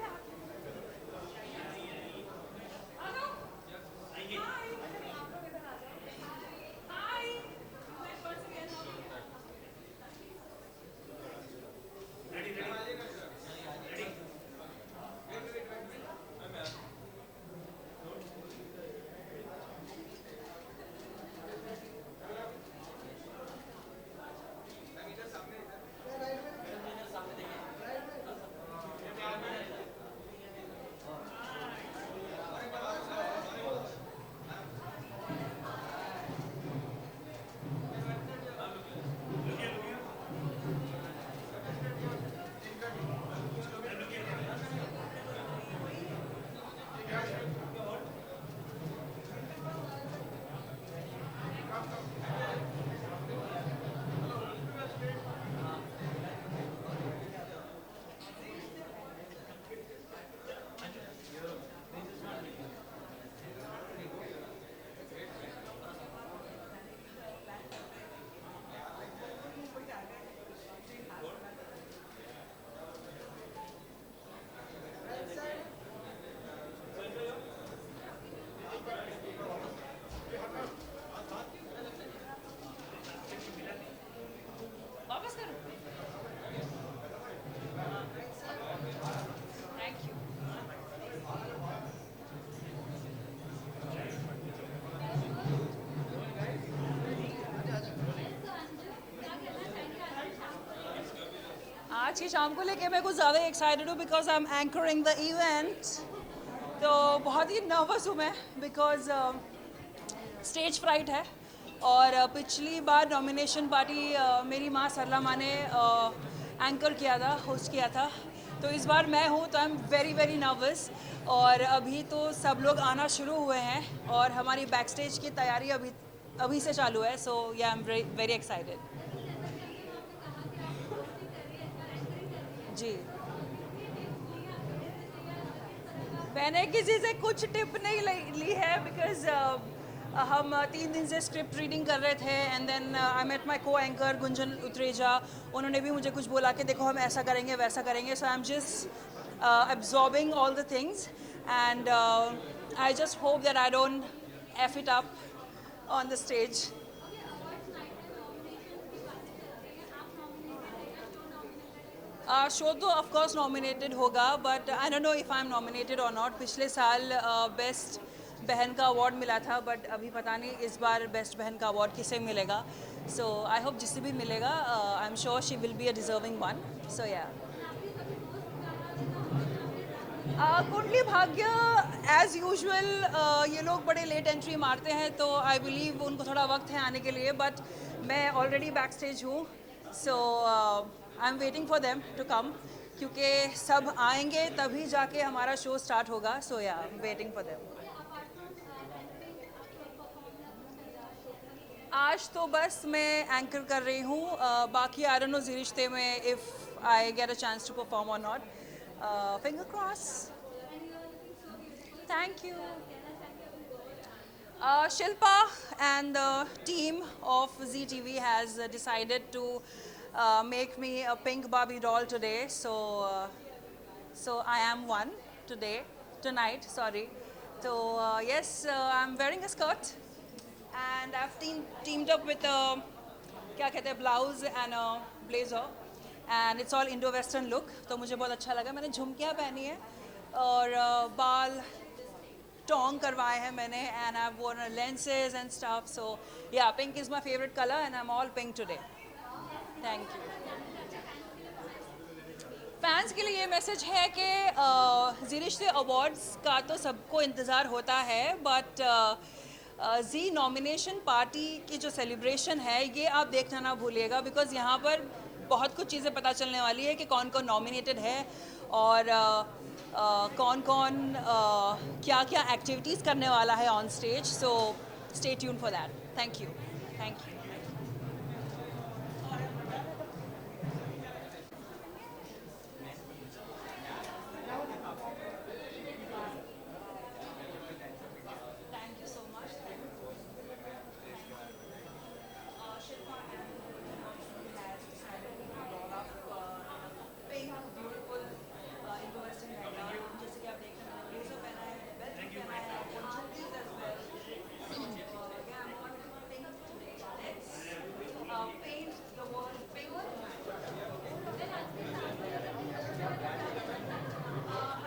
आज की शाम को लेके मैं कुछ ज़्यादा एक्साइटेड हूँ because I am anchoring the event. तो बहुत ही नर्वस हूँ मैं बिकॉज स्टेज फ्राइट है और पिछली बार नॉमिनेशन पार्टी मेरी माँ सरला माँ ने एंकर किया था, होस्ट किया था. तो इस बार मैं हूँ तो I am very very nervous. और अभी तो सब लोग आना शुरू हुए हैं और हमारी बैक स्टेज की तैयारी अभी से चालू है. सो yeah I am very excited. जी मैंने किसी से कुछ टिप नहीं ली है बिकॉज हम 3 दिन से स्क्रिप्ट रीडिंग कर रहे थे and then I met my को एंकर गुंजन उत्रेजा. उन्होंने भी मुझे कुछ बोला कि देखो हम ऐसा करेंगे वैसा करेंगे. So I am just absorbing all the things and I just hope that I don't F it up on the stage. Show तो ऑफ कोर्स नॉमिनेटेड होगा but I don't know if I am nominated और not. पिछले साल best बहन का award मिला था but अभी पता नहीं इस बार बेस्ट बहन का अवार्ड किसे मिलेगा. सो आई होप जिसे भी मिलेगा I am sure she will be a deserving one. So yeah Kundali भाग्य एज यूजुअल ये लोग बड़े लेट एंट्री मारते हैं तो आई बिलीव उनको थोड़ा वक्त है आने के लिए बट मैं ऑलरेडी बैक स्टेज हूँ. So I am waiting for them to come क्योंकि सब आएंगे तभी जाके हमारा शो स्टार्ट होगा. सो yeah I am waiting for them. आज तो बस मैं एंकर कर रही हूँ. बाकी आई डोंट नो जी रिश्ते में if I get a chance to perform और not. Finger cross. Thank you. Shilpa and the team of ZTV has decided to make me a pink Barbie doll today. So I am one tonight. Sorry. So yes, I'm wearing a skirt and I've teamed up with a क्या कहते हैं blouse and a blazer. And it's all Indo western look. तो मुझे बहुत अच्छा लगा. मैंने झुमकियाँ पहनी है और बाल टोंग करवाए हैं मैंने and I worn lenses and stuff. So yeah pink is my favourite colour and I am all pink today. Thank you. Fans के लिए ये मैसेज है कि जी रिश्ते अवार्ड्स का तो सबको इंतज़ार होता है बट जी नॉमिनेशन पार्टी की जो सेलिब्रेशन है ये आप देखना ना भूलिएगा, बिकॉज़ यहाँ पर बहुत कुछ चीज़ें पता चलने वाली है कि कौन कौन नॉमिनेटेड है और कौन कौन क्या क्या एक्टिविटीज़ करने वाला है on stage. So stay tune for that. Thank you.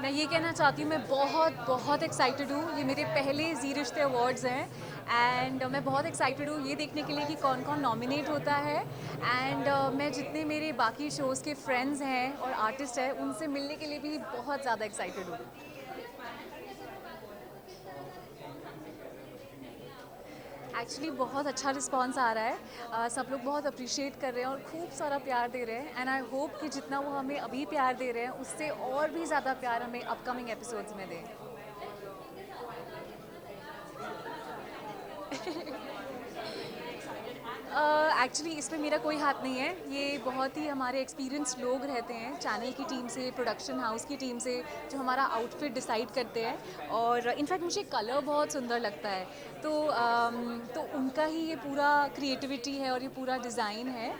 मैं ये कहना चाहती हूँ, मैं बहुत एक्साइटेड हूँ. ये मेरे पहले जी रिश्ते अवार्ड्स हैं एंड मैं बहुत एक्साइटेड हूँ ये देखने के लिए कि कौन कौन नॉमिनेट होता है. एंड मैं जितने मेरे बाकी शोज़ के फ्रेंड्स हैं और आर्टिस्ट हैं उनसे मिलने के लिए भी बहुत ज़्यादा एक्साइटेड हूँ. एक्चुअली बहुत अच्छा रिस्पांस आ रहा है. सब लोग बहुत अप्रिशिएट कर रहे हैं और खूब सारा प्यार दे रहे हैं. एंड आई होप कि जितना वो हमें अभी प्यार दे रहे हैं उससे और भी ज़्यादा प्यार हमें अपकमिंग एपिसोड्स में दें. एक्चुअली इसमें मेरा कोई हाथ नहीं है. ये बहुत ही हमारे एक्सपीरियंस लोग रहते हैं चैनल की टीम से, प्रोडक्शन हाउस की टीम से, जो हमारा आउटफिट डिसाइड करते हैं. और इनफैक्ट मुझे कलर बहुत सुंदर लगता है तो उनका ही ये पूरा क्रिएटिविटी है और ये पूरा डिज़ाइन है.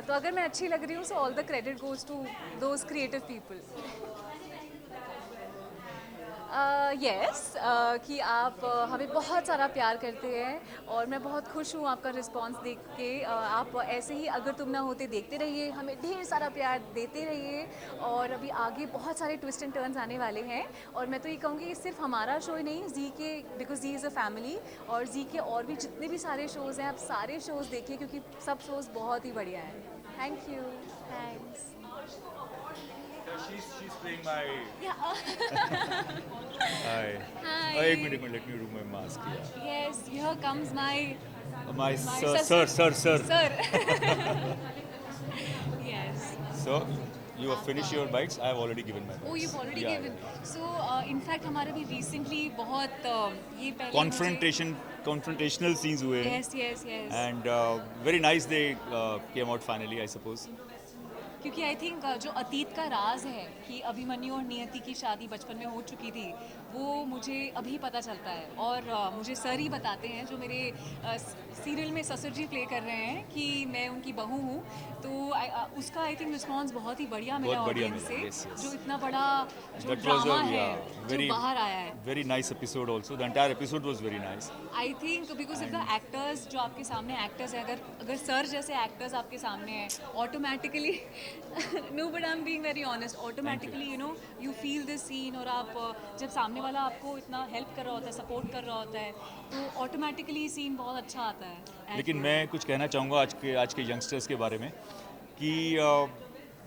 तो अगर मैं अच्छी लग रही हूँ so all the credit goes to those creative people. Yes कि आप हमें बहुत सारा प्यार करते हैं और मैं बहुत खुश हूँ आपका रिस्पांस देख के. आप ऐसे ही अगर तुम ना होते देखते रहिए, हमें ढेर सारा प्यार देते रहिए. और अभी आगे बहुत सारे ट्विस्ट एंड टर्न्स आने वाले हैं और मैं तो ये कहूँगी कि सिर्फ हमारा शो ही नहीं, जी के, because Zee is a family, और जी के और भी जितने भी सारे शोज़ हैं आप सारे शोज़ देखिए क्योंकि सब शोज़ बहुत ही बढ़िया हैं. Thank you. Thanks. She's playing my. Yeah. Hi. Hi. एक minute, let me remove my mask. Yeah. Yes, here comes my My sir. Sir. Yes. So, you have finished your bites. I have already given my bites. Oh, you've already Yeah, given. yeah. So, in fact, हमारा भी recently बहुत ये पहले Confrontational scenes हुए हैं. Yes. And very nice they came out finally, I suppose. क्योंकि I think जो अतीत का राज है कि अभिमन्यु और नियति की शादी बचपन में हो चुकी थी वो मुझे अभी पता चलता है. और मुझे सर ही बताते हैं जो मेरे सीरियल में ससुर जी प्ले कर रहे हैं कि मैं उनकी बहू हूँ. तो उसका आई थिंक रिस्पॉन्स बहुत ही बढ़िया मिला ऑडियंस से. yes. जो इतना बड़ा जो ड्रामा है जो बाहर आया है. Very nice episode also. The entire episode was very nice. I think because of the actors जो आपके सामने एक्टर्स हैं, अगर सर जैसे एक्टर्स आपके सामने हैं automatically no but I am being very honest, automatically you feel this scene. और आप जब सामने वाला आपको इतना हेल्प कर रहा होता है, सपोर्ट कर रहा होता है, तो ऑटोमेटिकली सीन बहुत अच्छा आता है. लेकिन मैं कुछ कहना चाहूँगा आज के यंगस्टर्स के बारे में कि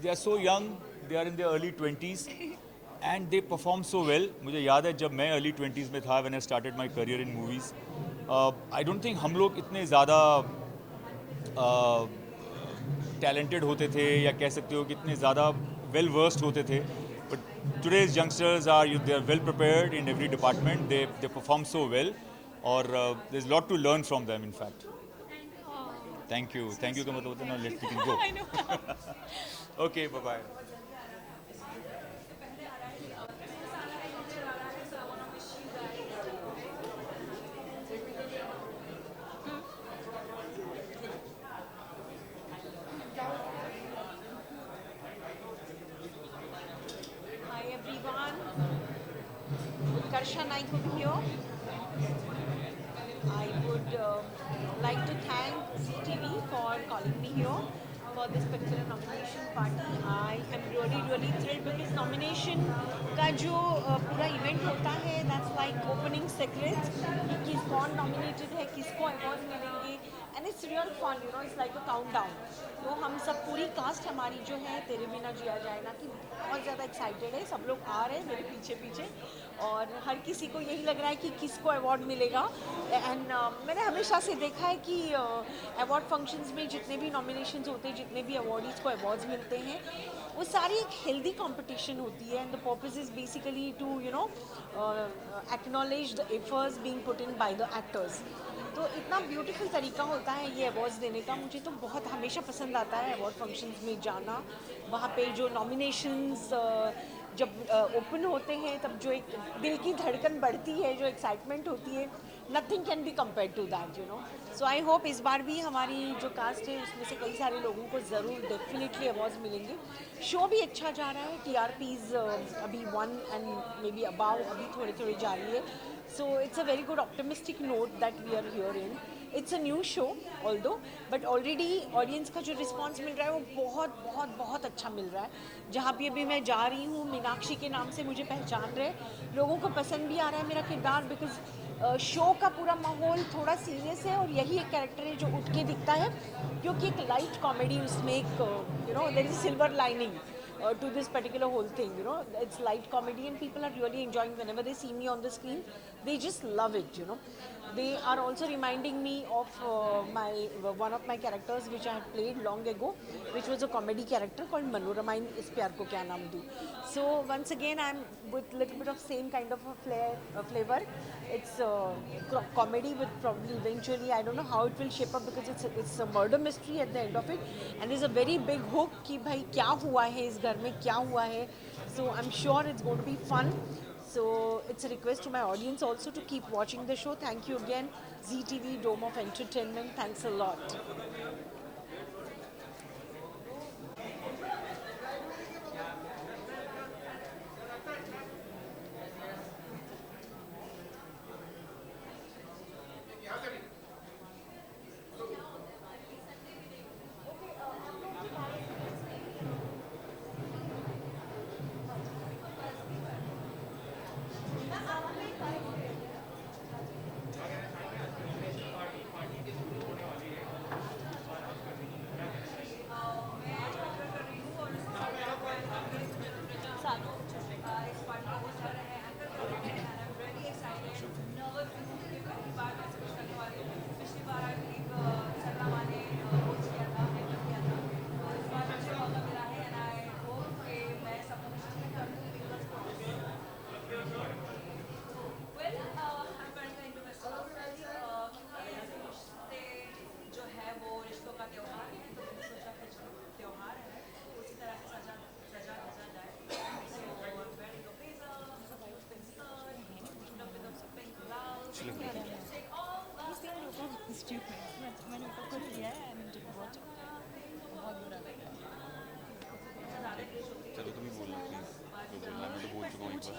they are so young, they are in their early 20s and they perform so well. मुझे याद है जब मैं अर्ली 20s में था, when I started my career in movies, I don't think हम लोग इतने ज़्यादा टैलेंटेड होते थे या कह सकते हो कि इतने ज़्यादा वेल वर्स्ड होते थे. But today's youngsters they are well prepared in every department. They perform so well और there is lot to learn from them in fact. Thank you का मतलब होता है ना, let's we can go. Okay, bye bye. Hi everyone, Utkarsha Naik over here. I would like to thank ZTV for calling me here for this particular nomination party. I am really thrilled because nomination का जो पूरा event होता है, that's like opening secrets कि कौन nominated है, किसको awards मिलेंगे, and it's real fun, you know, it's like a countdown. तो हम सब पूरी कास्ट हमारी जो है तेरे बिना जिया जाएगा कि बहुत ज़्यादा एक्साइटेड है, सब लोग आ रहे हैं मेरे पीछे पीछे और हर किसी को यही लग रहा है कि किसको अवार्ड मिलेगा। एंड मैंने हमेशा से देखा है कि अवार्ड फंक्शंस में जितने भी नॉमिनेशंस होते हैं, जितने भी अवार्डीज़ को अवार्ड्स मिलते हैं, वो सारी एक हेल्दी कंपटीशन होती है and the purpose is basically to you know acknowledge the efforts being put in by the actors. तो इतना ब्यूटीफुल तरीका होता है ये अवार्ड्स देने का, मुझे तो बहुत हमेशा पसंद आता है अवार्ड फंक्शंस में जाना। वहाँ पे जो नॉमिनेशंस जब ओपन होते हैं तब जो एक दिल की धड़कन बढ़ती है, जो एक्साइटमेंट होती है, nothing can be compare to that, you know. So I hope इस बार भी हमारी जो कास्ट है उसमें से कई सारे लोगों को ज़रूर डेफिनेटली अवार्ड्स मिलेंगे। शो भी अच्छा जा रहा है, TRPs अभी 1 एंड मे बी अबाउ अभी थोड़े थोड़े जा रही है। So it's a very good optimistic note that we are here in. It's a new show although, but already audience का जो response मिल रहा है वो बहुत बहुत बहुत अच्छा मिल रहा है। जहाँ भी अभी मैं जा रही हूँ, मीनाक्षी के नाम से मुझे पहचान रहे, लोगों को पसंद भी आ रहा है मेरा किरदार, बिकॉज शो का पूरा माहौल थोड़ा सीरियस है और यही एक कैरेक्टर है जो उठ के दिखता है, क्योंकि एक लाइट कॉमेडी उसमें एक you know there is silver lining to this particular whole thing, you know. It's light comedy and people are really enjoying whenever they see me on the screen. They just love it, you know. They are also reminding me of one of my characters which I had played long ago, which was a comedy character called Manorama in Is Pyar Ko Kya Naam Do. So once again I'm with little bit of same kind of a flavor. It's comedy with probably eventually, I don't know how it will shape up because it's a murder mystery at the end of it, and there's a very big hook कि भाई क्या हुआ है इस घर में, क्या हुआ है. So I'm sure it's going to be fun. So it's a request to my audience also to keep watching the show. Thank you again, ZTV, Dome of Entertainment. Thanks a lot. चलो तुम ही बोलना please, जो बोलना है मैं तो बोल चुका हूँ एक बार।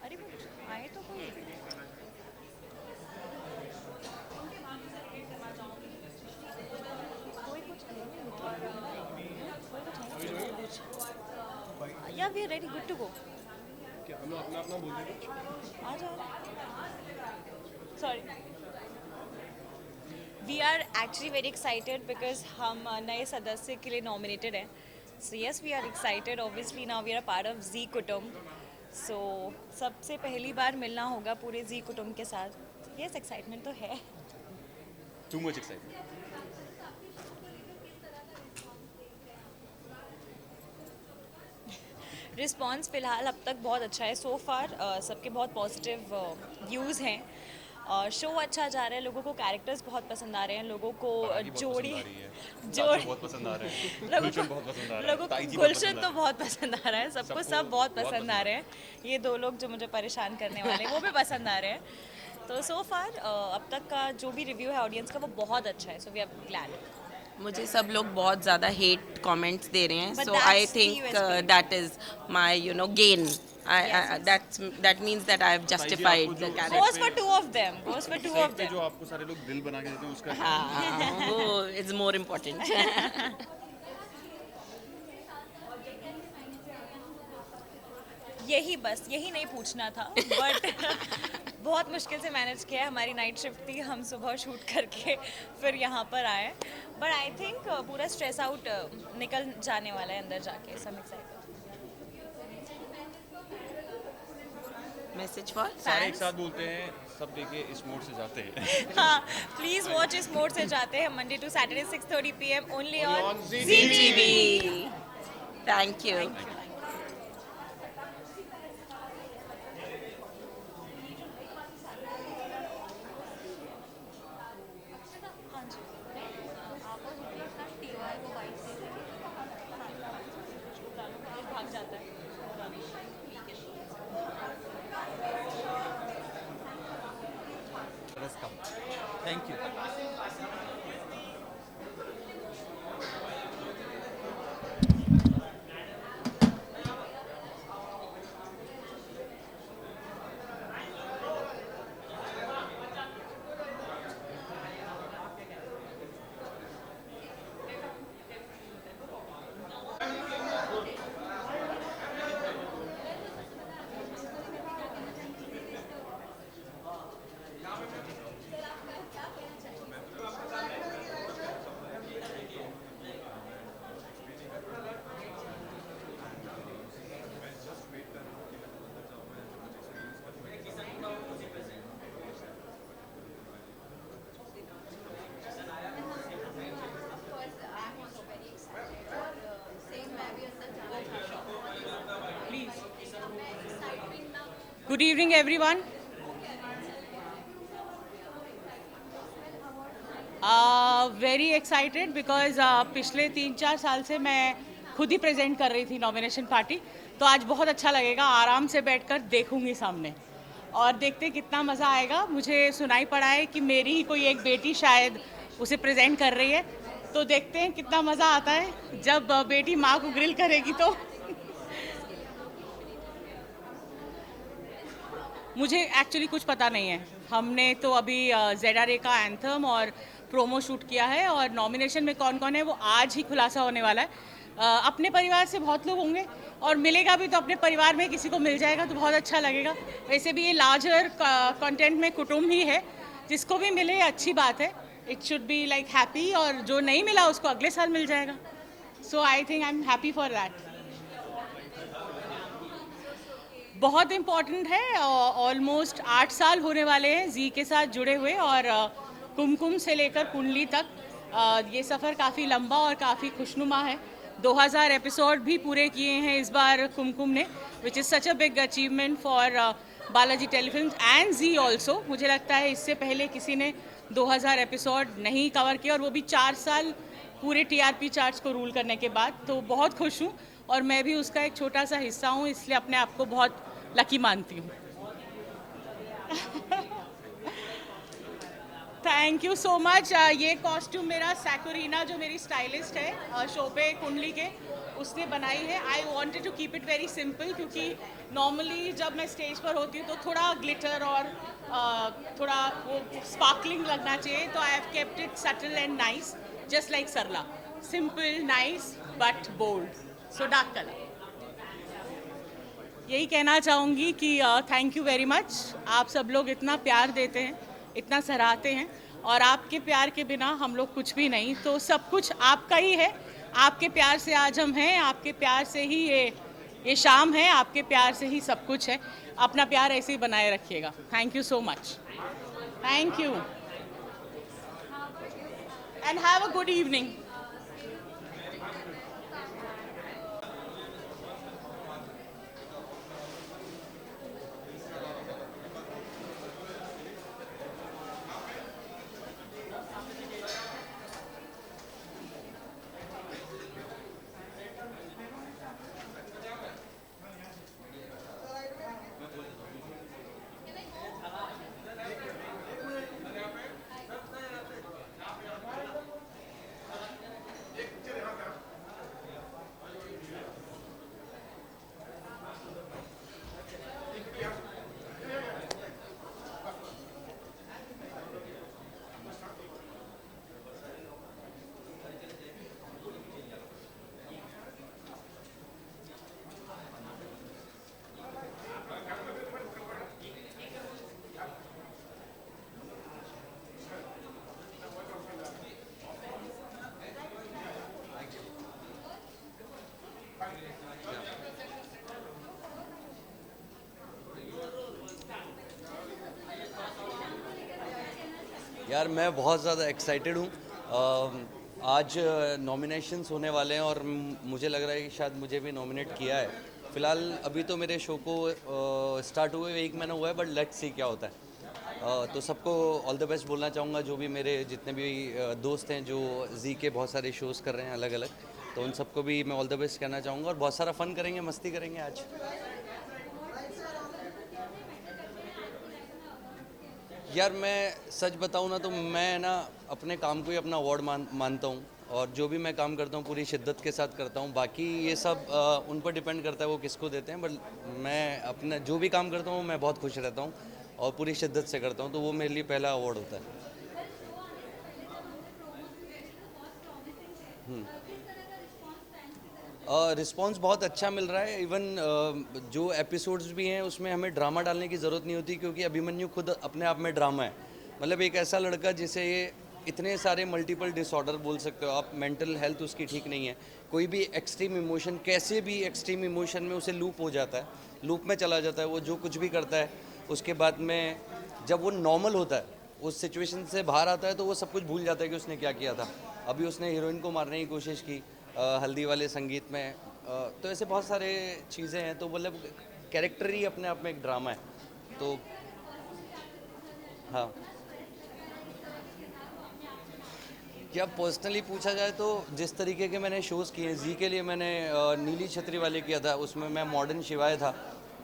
अरे आए तो कोई yeah we are ready, good to go. क्या हम अपना अपना बोल देंगे? आ जाओ। Sorry, we are actually very excited because हम नए सदस्य के लिए नॉमिनेटेड हैं। So yes, we are excited. Obviously now we are part of Zee Kutumb, so सबसे पहली बार मिलना होगा पूरे जी कुटुंब के साथ। येस, एक्साइटमेंट तो है। Too much excitement. रिस्पॉन्स फ़िलहाल अब तक बहुत अच्छा है। सो फार सबके बहुत पॉजिटिव व्यूज़ हैं और शो अच्छा जा रहा है। लोगों को कैरेक्टर्स बहुत पसंद आ रहे हैं, लोगों को जोड़ी बहुत पसंद आ रहा है, गुलशन बहुत पसंद आ रहा है, लोगों को गुलशन तो बहुत पसंद आ रहा है, सबको सब बहुत पसंद आ रहे हैं। ये दो लोग जो मुझे परेशान करने वाले हैं वो भी पसंद आ रहे हैं। तो सो फार अब तक का जो भी रिव्यू है ऑडियंस का वो बहुत अच्छा है। So we are glad. मुझे सब लोग बहुत ज़्यादा हेट कमेंट्स दे रहे हैं, so I think that is my you know gain. that means that I have justified the character. Goes for two of them. Goes for two of them. जो आपको सारे लोग दिल बना के देते हैं उसका वो it's more important. यही बस यही नहीं पूछना था बट बहुत मुश्किल से मैनेज किया है। हमारी नाइट शिफ्ट थी, हम सुबह शूट करके फिर यहाँ पर आए, बट आई थिंक पूरा स्ट्रेस आउट निकल जाने वाला है अंदर जाके। सम एक्साइटेड। मैसेज फॉर सारे एक साथ बोलते हैं, सब देखिए इस मोड से जाते हैं। हाँ, प्लीज वॉच इस मोड से जाते हैं Monday to Saturday 6:30 PM only on Zee TV. Thank you. भाग जाता है। Thank you. Good evening, everyone. Very excited because पिछले 3-4 साल से मैं खुद ही प्रेजेंट कर रही थी नॉमिनेशन पार्टी, तो आज बहुत अच्छा लगेगा। आराम से बैठकर देखूंगी सामने और देखते कितना मज़ा आएगा। मुझे सुनाई पड़ा है कि मेरी ही कोई एक बेटी शायद उसे प्रेजेंट कर रही है, तो देखते हैं कितना मज़ा आता है जब बेटी माँ को ग्रिल करेगी। तो मुझे एक्चुअली कुछ पता नहीं है। हमने तो अभी ZRA का एंथम और प्रोमो शूट किया है और नॉमिनेशन में कौन कौन है वो आज ही खुलासा होने वाला है। अपने परिवार से बहुत लोग होंगे और मिलेगा भी तो अपने परिवार में किसी को मिल जाएगा तो बहुत अच्छा लगेगा। वैसे भी ये लार्जर कंटेंट में कुटुंब ही है, जिसको भी मिले अच्छी बात है। It should be like happy, और जो नहीं मिला उसको अगले साल मिल जाएगा। So I think I am happy for that. बहुत इम्पॉर्टेंट है। ऑलमोस्ट 8 साल होने वाले हैं जी के साथ जुड़े हुए, और कुमकुम से लेकर कुंडली तक ये सफ़र काफ़ी लंबा और काफ़ी खुशनुमा है। 2000 एपिसोड भी पूरे किए हैं इस बार कुमकुम ने, which is such a big achievement for Balaji Telefilms and Zee also. मुझे लगता है इससे पहले किसी ने 2000 एपिसोड नहीं कवर किया, और वो भी 4 साल पूरे TRP चार्ट्स को रूल करने के बाद। तो बहुत खुश हूँ और मैं भी उसका एक छोटा सा हिस्सा हूँ, इसलिए अपने आप को बहुत लकी मानती हूँ। Thank you so much. ये कॉस्ट्यूम मेरा सैकोरीना, जो मेरी स्टाइलिस्ट है शो पे कुंडली के, उसने बनाई है। I wanted to keep it very simple, क्योंकि नॉर्मली जब मैं स्टेज पर होती हूँ तो थोड़ा ग्लिटर और थोड़ा वो स्पार्कलिंग लगना चाहिए, तो I have kept it subtle and nice, just like Sarla. Simple, nice but bold. So dark colour. यही कहना चाहूँगी कि थैंक यू वेरी मच। आप सब लोग इतना प्यार देते हैं, इतना सराहते हैं, और आपके प्यार के बिना हम लोग कुछ भी नहीं। तो सब कुछ आपका ही है। आपके प्यार से आज हम हैं, आपके प्यार से ही ये शाम है, आपके प्यार से ही सब कुछ है। अपना प्यार ऐसे ही बनाए रखिएगा। Thank you so much. Thank you and have a good evening. यार मैं बहुत ज़्यादा एक्साइटेड हूँ। आज नॉमिनेशंस होने वाले हैं और मुझे लग रहा है कि शायद मुझे भी नॉमिनेट किया है। फ़िलहाल अभी तो मेरे शो को स्टार्ट हुए 1 महीना हुआ है, बट लेट्स सी क्या होता है। तो सबको ऑल द बेस्ट बोलना चाहूँगा, जो भी मेरे जितने भी दोस्त हैं जो जी के बहुत सारे शोज़ कर रहे हैं अलग अलग, तो उन सबको भी मैं ऑल द बेस्ट कहना चाहूँगा और बहुत सारा फ़न करेंगे, मस्ती करेंगे आज। यार मैं सच बताऊँ ना तो मैं ना अपने काम को ही अपना अवार्ड मानता हूँ और जो भी मैं काम करता हूँ पूरी शिद्दत के साथ करता हूँ। बाकी ये सब उन पर डिपेंड करता है वो किसको देते हैं, बट मैं अपना जो भी काम करता हूँ मैं बहुत खुश रहता हूँ और पूरी शिद्दत से करता हूँ, तो वो मेरे लिए पहला अवार्ड होता है। रिस्पॉन्स बहुत अच्छा मिल रहा है। इवन जो एपिसोड्स भी हैं उसमें हमें ड्रामा डालने की ज़रूरत नहीं होती, क्योंकि अभिमन्यु खुद अपने आप में ड्रामा है। मतलब एक ऐसा लड़का जिसे ये इतने सारे मल्टीपल डिसऑर्डर बोल सकते हो आप, मेंटल हेल्थ उसकी ठीक नहीं है, कोई भी एक्सट्रीम इमोशन, कैसे भी एक्सट्रीम इमोशन में उसे लूप हो जाता है, लूप में चला जाता है। वो जो कुछ भी करता है उसके बाद में जब वो नॉर्मल होता है, उस सिचुएशन से बाहर आता है, तो वो सब कुछ भूल जाता है कि उसने क्या किया था। अभी उसने हीरोइन को मारने की कोशिश की हल्दी वाले संगीत में, तो ऐसे बहुत सारे चीज़ें हैं। तो मतलब कैरेक्टर ही अपने आप में एक ड्रामा है। तो हाँ, क्या पर्सनली पूछा जाए तो जिस तरीके के मैंने शोज़ किए, जी के लिए मैंने नीली छतरी वाले किया था, उसमें मैं मॉडर्न शिवाय था,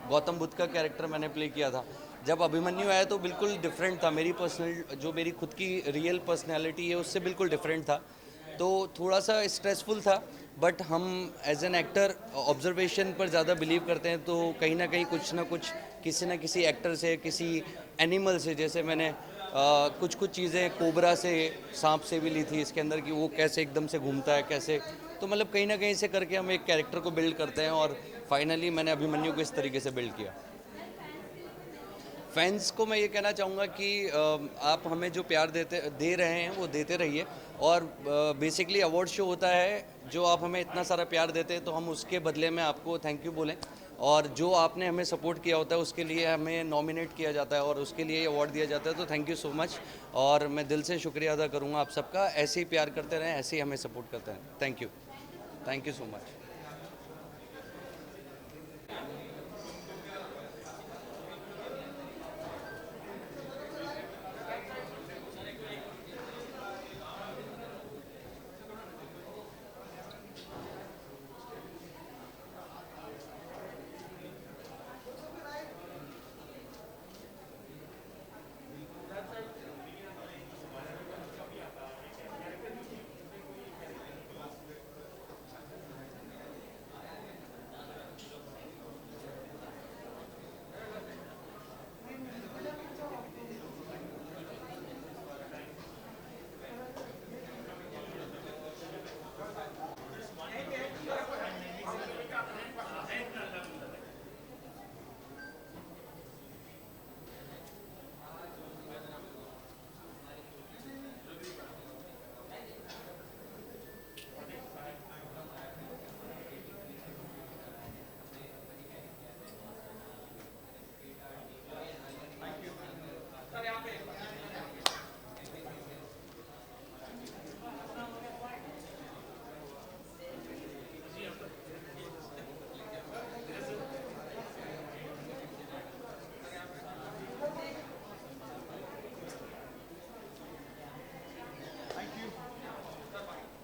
गौतम बुद्ध का कैरेक्टर मैंने प्ले किया था। जब अभिमन्यु आया तो बिल्कुल डिफरेंट था, मेरी पर्सनल जो मेरी खुद की रियल पर्सनैलिटी है उससे बिल्कुल डिफरेंट था, तो थोड़ा सा स्ट्रेसफुल था। बट हम एज एन एक्टर ऑब्जर्वेशन पर ज़्यादा बिलीव करते हैं, तो कहीं ना कहीं कुछ ना कुछ किसी न किसी एक्टर से, किसी एनिमल से, जैसे मैंने कुछ चीज़ें कोबरा से, सांप से भी ली थी इसके अंदर, कि वो कैसे एकदम से घूमता है कैसे, तो मतलब कहीं ना कहीं से करके हम एक कैरेक्टर को बिल्ड करते हैं और फाइनली मैंने अभिमन्यु को इस तरीके से बिल्ड किया। फैंस को मैं ये कहना चाहूँगा कि आप हमें जो प्यार दे रहे हैं वो देते रहिए, और बेसिकली अवार्ड शो होता है, जो आप हमें इतना सारा प्यार देते हैं तो हम उसके बदले में आपको थैंक यू बोलें, और जो आपने हमें सपोर्ट किया होता है उसके लिए हमें नॉमिनेट किया जाता है और उसके लिए अवार्ड दिया जाता है। तो थैंक यू सो मच, और मैं दिल से शुक्रिया अदा करूँगा आप सबका। ऐसे ही प्यार करते रहें, ऐसे ही हमें सपोर्ट करते रहें। Thank you so much.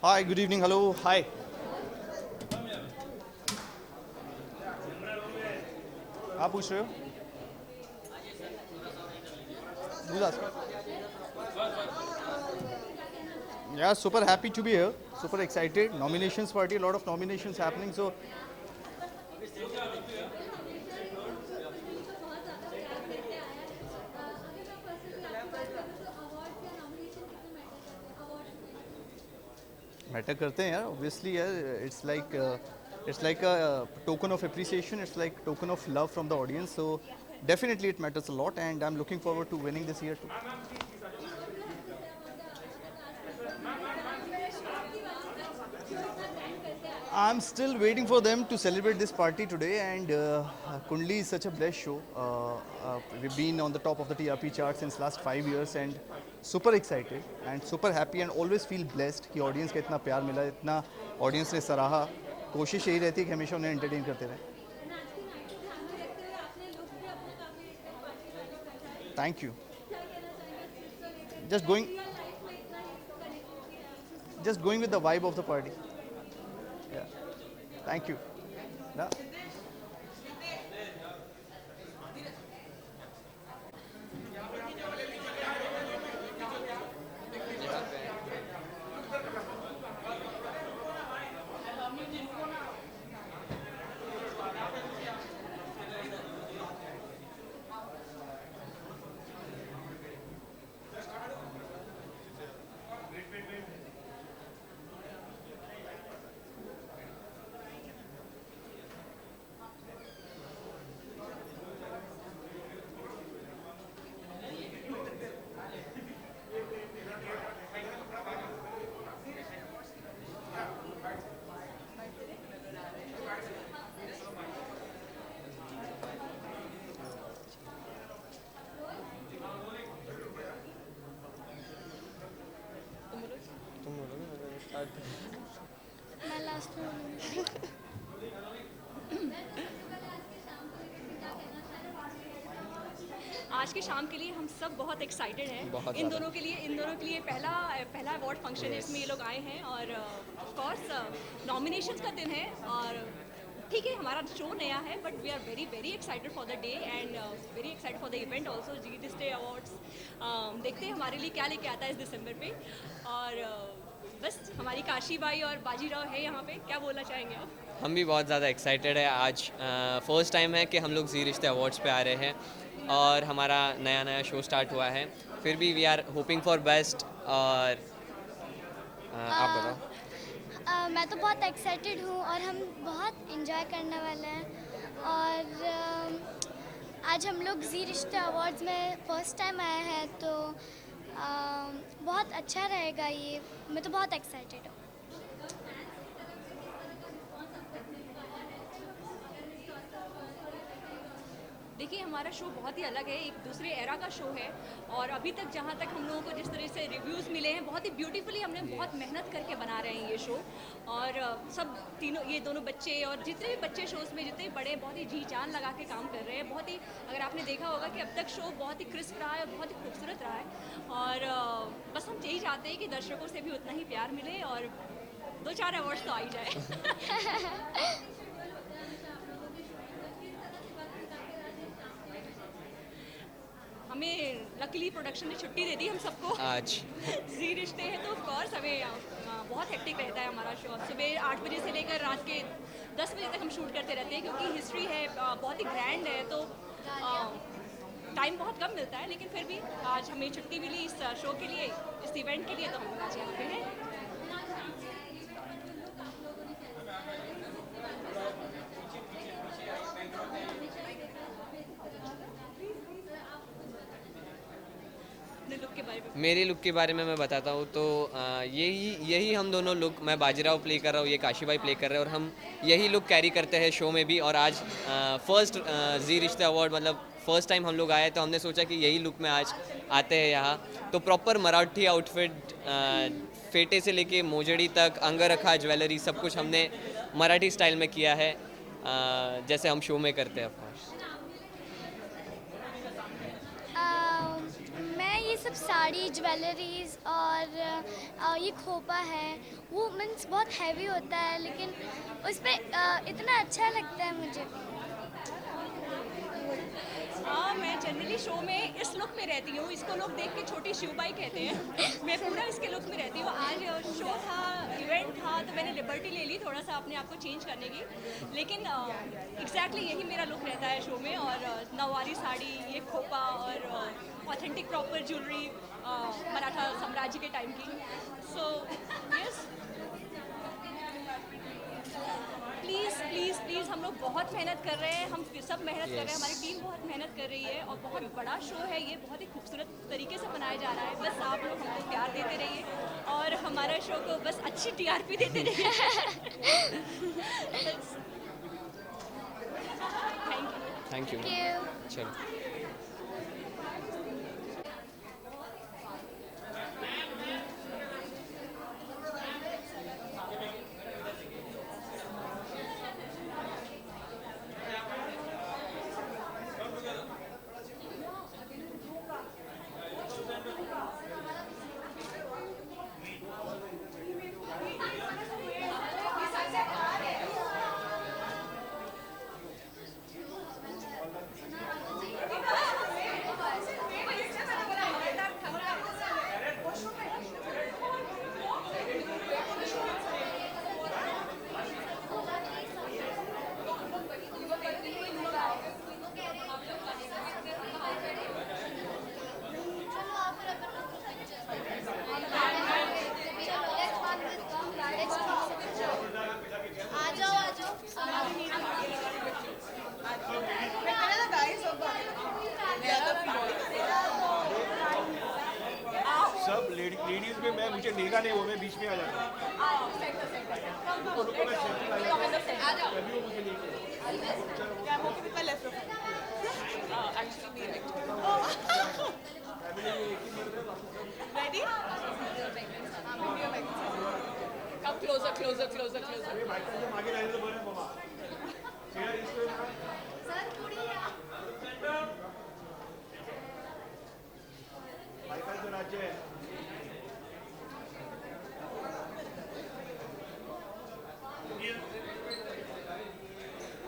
Hi, good evening. Hello. Hi. आप पूछ रहे हो? Yeah, super happy to be here. Super excited. Nominations party, a lot of nominations happening. So matter करते हैं यार, ऑब्वियसली यार, it's like a token of appreciation, it's like token of love from the audience, so definitely it matters a lot, and I'm looking forward to winning this year too. I'm still waiting for them to celebrate this party today, and Kundli is such a blessed show. We've been on the top of the TRP chart since last 5 years, and super excited and super happy, and always feel blessed कि audience का इतना प्यार मिला, इतना audience ने सराहा. कोशिश यही रहती है कि हमेशा उन्हें entertain करते रहें. Thank you. Just going with the vibe of the party. Yeah. Thank you. Yeah. मैं लास्ट में आज की शाम के लिए हम सब बहुत एक्साइटेड हैं इन दोनों के लिए पहला अवार्ड फंक्शन है, इसमें ये लोग आए हैं और ऑफ कोर्स नॉमिनेशंस का दिन है और ठीक है हमारा शो नया है but we are very very excited for the day and very excited for the event also Zee this day awards. देखते हैं हमारे लिए क्या लेके आता है इस दिसंबर पे और बस हमारी काशी बाई और बाजीराव है यहाँ पे. क्या बोलना चाहेंगे आप? हम भी बहुत ज़्यादा एक्साइटेड है. आज फर्स्ट टाइम है कि हम लोग जी रिश्ते अवार्ड्स पे आ रहे हैं और हमारा नया शो स्टार्ट हुआ है. फिर भी we are hoping for best. और आप बताओ. मैं तो बहुत एक्साइटेड हूँ और हम बहुत इन्जॉय करने वाले हैं और आज हम लोग जी रिश्ते अवार्ड्स में फ़र्स्ट टाइम आए हैं तो बहुत अच्छा रहेगा ये. मैं तो बहुत एक्साइटेड हूँ. देखिए हमारा शो बहुत ही अलग है, एक दूसरे एरा का शो है और अभी तक जहाँ तक हम लोगों को जिस तरह से रिव्यूज़ मिले हैं बहुत ही ब्यूटीफुली हमने बहुत मेहनत करके बना रहे हैं ये शो. और सब तीनों ये दोनों बच्चे और जितने भी बच्चे शोज़ में जितने बड़े बहुत ही जी जान लगा के काम कर रहे हैं. बहुत ही अगर आपने देखा होगा कि अब तक शो बहुत ही क्रिस्प रहा है और बहुत ही खूबसूरत रहा है और बस हम यही चाहते हैं कि दर्शकों से भी उतना ही प्यार मिले और 2-4 अवार्ड्स तो आ ही जाए. हमें लकीली प्रोडक्शन ने छुट्टी दे दी हम सबको आज. जी रिश्ते हैं तो ऑफ कोर्स हमें बहुत हेक्टिक रहता है हमारा शो. सुबह 8 बजे से लेकर रात के 10 बजे तक हम शूट करते रहते हैं क्योंकि हिस्ट्री है बहुत ही ग्रैंड है तो टाइम बहुत कम मिलता है. लेकिन फिर भी आज हमें छुट्टी मिली इस शो के लिए, इस इवेंट के लिए, तो हम आज यहाँ पे हैं. मेरे लुक के बारे में मैं बताता हूँ तो यही हम दोनों लुक, मैं बाजीराव प्ले कर रहा हूँ, ये काशीबाई प्ले कर रहे हैं और हम यही लुक कैरी करते हैं शो में भी. और आज फर्स्ट जी रिश्ते अवार्ड मतलब फ़र्स्ट टाइम हम लोग आए तो हमने सोचा कि यही लुक में आज आते हैं यहाँ. तो प्रॉपर मराठी आउटफिट, फेटे से लेके मोजड़ी तक, अंगरखा, ज्वेलरी, सब कुछ हमने मराठी स्टाइल में किया है जैसे हम शो में करते हैं. ऑफकोर्स ये सब साड़ी, ज्वेलरीज और ये खोपा है वो मीन्स बहुत हैवी होता है लेकिन उस पर इतना अच्छा लगता है मुझे. हाँ मैं जनरली शो में इस लुक में रहती हूँ. इसको लोग देख के छोटी शिवबाई कहते हैं. मैं पूरा इसके लुक में रहती हूँ. आज शो था, इवेंट था तो मैंने लिबर्टी ले ली थोड़ा सा अपने आप को चेंज करने की. लेकिन एग्जैक्टली यही मेरा लुक रहता है शो में. और नवारी साड़ी, ये खोपा और ऑथेंटिक प्रॉपर ज्वेलरी मराठा साम्राज्य के टाइम की. सो यस प्लीज़ हम लोग बहुत मेहनत कर रहे हैं. हम सब मेहनत कर रहे हैं, हमारी टीम बहुत मेहनत कर रही है और बहुत बड़ा शो है ये, बहुत ही खूबसूरत तरीके से बनाया जा रहा है. बस आप लोग हमको प्यार देते रहिए और हम हमारा शो को बस अच्छी टीआरपी देते रहिए। Thank you. चलो। सब लेडीज में मैं मुझे नेगा नहीं वो मैं बीच में आ जाता हूँ। रुको मैं सेल्फी ला लेता हूँ। अभी वो मुझे नहीं Ready? Come closer, closer, closer, closer. आगे लाने तो बोले मामा मेरा इसको बाइक जो राज्य है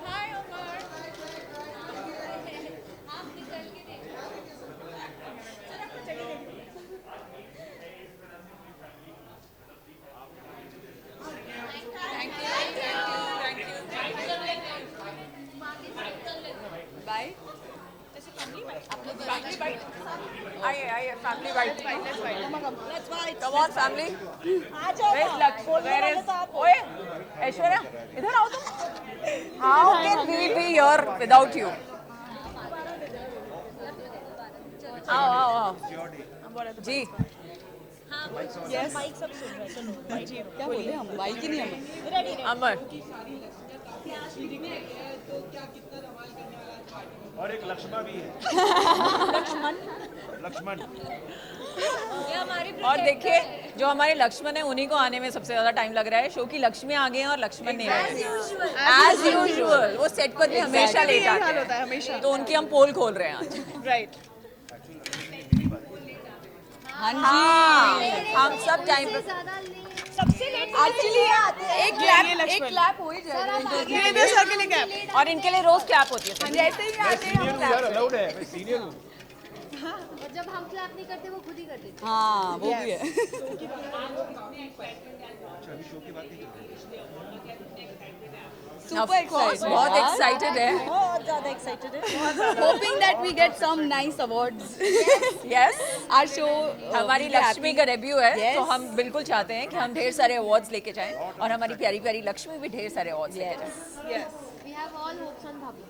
Hi, Omar. आप निकल के देखो। Bye. Family bite. Aye, family bite. Let's bite. Come on, family. Where is? Oye, Aishwarya, इधर आओ तुम. How can we be here without you? आओ. जी. Yes. क्या बोले हम? बाइक ही नहीं हम. अमर. और एक लक्ष्मण भी है। लक्ष्मण और देखिए जो हमारे लक्ष्मण है उन्हीं को आने में सबसे ज्यादा टाइम लग रहा है। शो की लक्ष्मी आ गए हैं और लक्ष्मण नहीं आए। एज यूजुअल वो सेट पर भी हमेशा लेट आते हैं, तो उनकी हम पोल खोल रहे हैं आज। राइट। हाँ जी, हम सब टाइम पे सबसे लेट एक्चुअली एक क्लैप हो ही जाएगा सर के लिए क्लैप, और इनके लिए रोज क्लैप होती है। जैसे ही आते हैं हम क्लैप अलाउड है, मैं सीनियर हूँ। और जब हम क्लैप नहीं करते वो खुद ही कर देते। हाँ वो भी है। Super excited. बहुत एक्साइटेड है, बहुत ज़्यादा excited है. Hoping that we get some nice awards. Yes. Our show. हमारी लक्ष्मी का डेब्यू है, तो हम बिल्कुल चाहते हैं कि हम ढेर सारे अवार्ड्स लेके जाएं और हमारी प्यारी प्यारी लक्ष्मी भी ढेर सारे अवार्ड्स लेके जाए। Yes. We have all hopes on भाभी।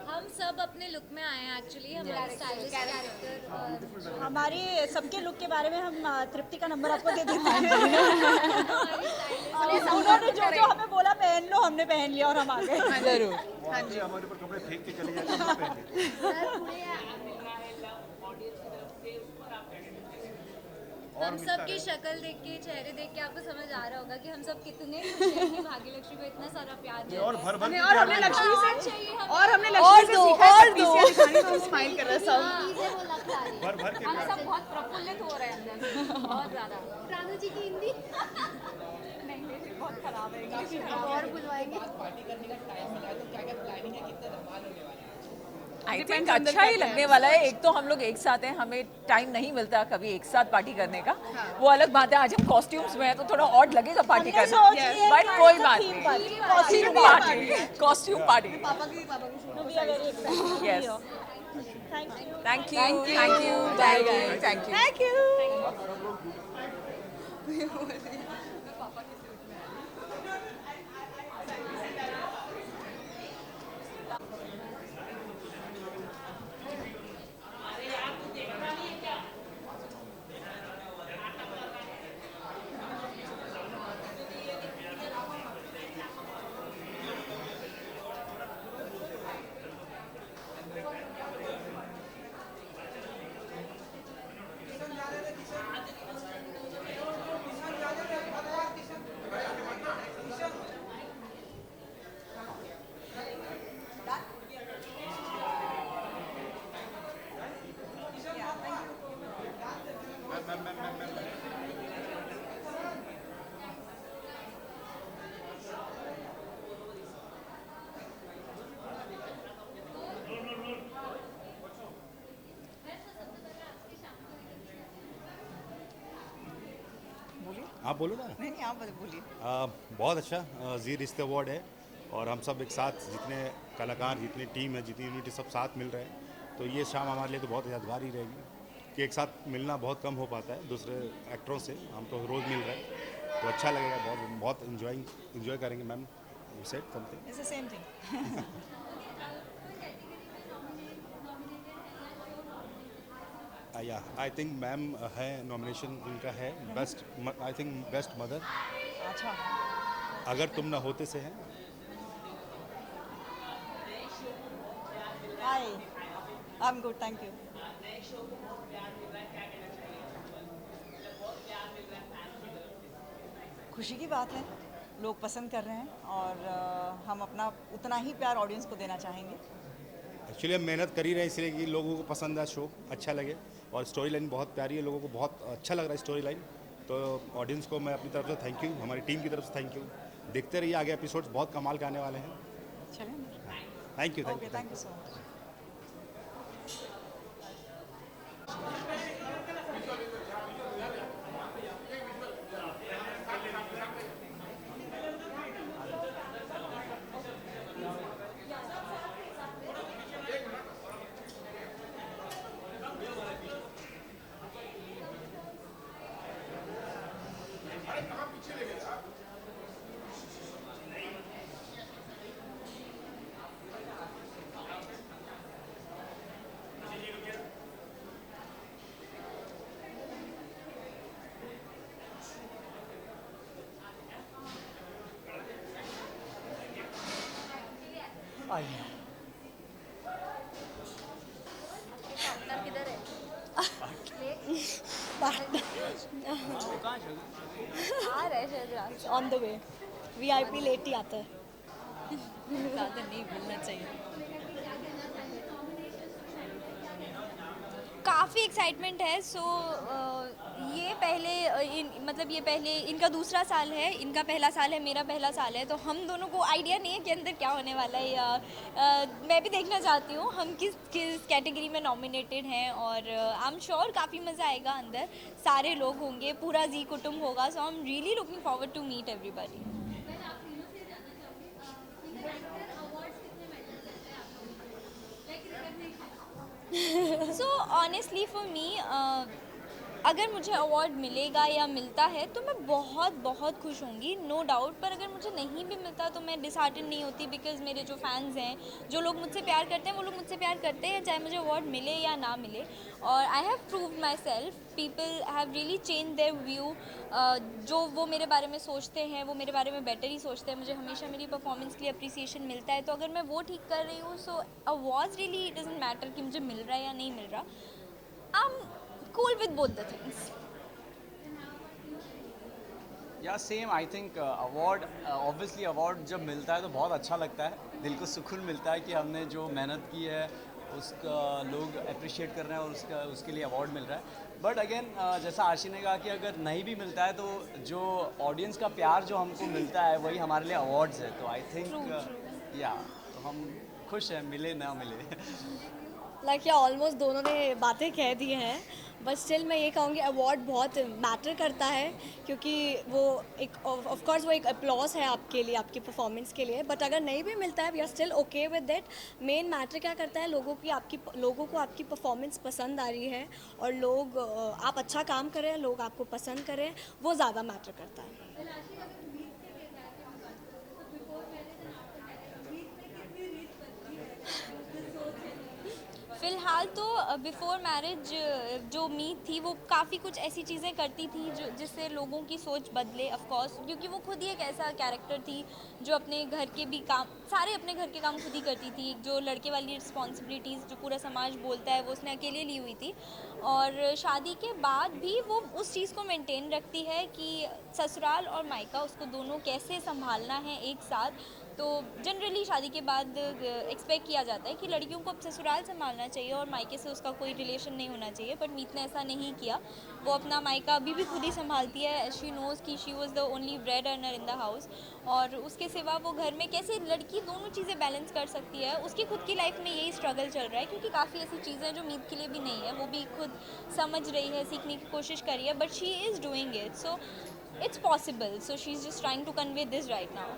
हम सब अपने लुक में आए हैं एक्चुअली, हमारा स्टाइलिश कैरेक्टर। हमारे सबके लुक के बारे में हम तृप्ति का नंबर आपको दे देते हैं। उन्होंने जो जो हमें बोला पहन लो, हमने पहन लिया और हम आ गए। जरूर। हाँ जी, हमारे ऊपर कपड़े फेंक के चले जाते हैं। हम सब की शक्ल देख के, चेहरे देख के आपको समझ आ रहा होगा कि हम सब कितने खुश हैं कि भाग्यलक्ष्मी को इतना सारा प्यार दे। और भर भर और हमने लक्ष्मी से चाहिए और हमने लक्ष्मी से सीखा है पीसिया दिखाने, तो हम स्माइल कर रहे हैं सब। भर भर के हम सब बहुत प्रफुल्लित हो रहे हैं अंदर से, बहुत ज़्यादा। प्राणु जी की हिंदी नहीं बहुत खराब है। और बुलवाएंगे। आई थिंक अच्छा ही लगने वाला है। एक तो हम लोग एक साथ हैं, हमें टाइम नहीं मिलता कभी एक साथ पार्टी करने का, वो अलग बात है। आज हम कॉस्ट्यूम्स में हैं तो थोड़ा ऑड लगेगा पार्टी करना, बट कोई बात नहीं। Costume party. Yes, thank you, thank you. आप बोलो ना। नहीं आप बोलिए। बहुत अच्छा जी रिश्ते अवार्ड है और हम सब एक साथ, जितने कलाकार, जितनी टीम है, जितनी यूनिट, सब साथ मिल रहे हैं। तो ये शाम हमारे लिए तो बहुत यादगार ही रहेगी कि एक साथ मिलना बहुत कम हो पाता है दूसरे एक्टरों से, हम तो रोज़ मिल रहे हैं, तो अच्छा लगेगा, बहुत बहुत इन्जॉय करेंगे। Ma'am you said something. It's the same thing. Yeah I think ma'am है, नॉमिनेशन इनका है best, I think best mother. अच्छा, अगर तुम ना होते से है। Hi, I am good, thank you. खुशी की बात है, लोग पसंद कर रहे हैं और हम अपना उतना ही प्यार ऑडियंस को देना चाहेंगे। एक्चुअली हम मेहनत कर ही रहे हैं इसलिए कि लोगों को पसंद है, शो अच्छा लगे, और स्टोरी लाइन बहुत प्यारी है, लोगों को बहुत अच्छा लग रहा है स्टोरी लाइन। तो ऑडियंस को मैं अपनी तरफ से थैंक यू, हमारी टीम की तरफ से थैंक यू। देखते रहिए, आगे एपिसोड्स बहुत कमाल के आने वाले हैं। चलें, thank you, thank you so much. किधर है? आ रहा है शायद on the way, VIP late ही आता है। ज़्यादा नहीं बोलना चाहिए। काफ़ी एक्साइटमेंट है। ये पहले इनका दूसरा साल है, इनका पहला साल है, मेरा पहला साल है, तो हम दोनों को आइडिया नहीं है कि अंदर क्या होने वाला है, या मैं भी देखना चाहती हूँ हम किस कैटेगरी में नॉमिनेटेड हैं, और आई एम श्योर काफ़ी मज़ा आएगा। अंदर सारे लोग होंगे, पूरा जी कुटुंब होगा, so I am really looking forward to meet everybody. So honestly for me, अगर मुझे अवार्ड मिलेगा या मिलता है तो मैं बहुत बहुत खुश होंगी, नो डाउट। पर अगर मुझे नहीं भी मिलता तो मैं डिसहार्टेंड नहीं होती, बिकॉज मेरे जो फैंस हैं, जो लोग मुझसे प्यार करते हैं, वो लोग मुझसे प्यार करते हैं चाहे मुझे अवार्ड मिले या ना मिले। और I have proved my self, people have really change their view. जो वो मेरे बारे में सोचते हैं, वो मेरे बारे में बेटर ही सोचते हैं। मुझे हमेशा मेरी परफॉर्मेंस के लिए अप्रिसिएशन मिलता है, तो अगर मैं वो ठीक कर रही हूँ, सो अवार्ड्स रियली डजंट मैटर कि मुझे मिल रहा है या नहीं मिल रहा। I am cool with both the things. या same, I think award, obviously award जब मिलता है तो बहुत अच्छा लगता है, दिल को सुकून मिलता है कि हमने जो मेहनत की है उसका लोग अप्रिशिएट कर रहे हैं और उसके लिए अवार्ड मिल रहा है। बट अगेन जैसा आशी ने कहा कि अगर नहीं भी मिलता है तो जो ऑडियंस का प्यार जो हमको मिलता है वही हमारे लिए अवार्ड्स है। तो आई थिंक या तो हम खुश हैं, मिले ना मिले। लाइक या ऑलमोस्ट दोनों ने बातें कह दी हैं, बट स्टिल मैं ये कहूँगी अवार्ड बहुत मैटर करता है, क्योंकि वो एक ऑफ कोर्स वो एक अपलॉज है आपके लिए, आपकी परफॉर्मेंस के लिए। बट अगर नहीं भी मिलता है, we are still okay with that. Main matter क्या करता है, लोगों को आपकी परफॉर्मेंस पसंद आ रही है, और लोग आप अच्छा काम कर रहे हैं, लोग आपको पसंद कर रहे हैं, वो ज़्यादा मैटर करता है। फ़िलहाल तो बिफ़ोर मैरिज जो मीत थी वो काफ़ी कुछ ऐसी चीज़ें करती थी जो जिससे लोगों की सोच बदले, ऑफ कोर्स, क्योंकि वो खुद ही एक ऐसा कैरेक्टर थी जो अपने घर के भी काम, सारे अपने घर के काम खुद ही करती थी। जो लड़के वाली रिस्पॉन्सिबिलिटीज़ जो पूरा समाज बोलता है वो उसने अकेले ली हुई थी, और शादी के बाद भी वो उस चीज़ को मेंटेन रखती है कि ससुराल और मायका उसको दोनों कैसे संभालना है एक साथ। तो जनरली शादी के बाद एक्सपेक्ट किया जाता है कि लड़कियों को अब ससुराल संभालना चाहिए और मायके से उसका कोई रिलेशन नहीं होना चाहिए, बट मीत ने ऐसा नहीं किया। वो अपना मायका अभी भी खुद ही संभालती है। शी नोज़ कि she was the only bread earner in the house, और उसके सिवा वो घर में कैसे लड़की दोनों चीज़ें बैलेंस कर सकती है, उसकी खुद की लाइफ में यही स्ट्रगल चल रहा है, क्योंकि काफ़ी ऐसी चीज़ें जो मीत के लिए भी नहीं है, वो भी खुद समझ रही है, सीखने की कोशिश कर रही है, but she is doing it. So it's possible. So she's just trying to convey this right now.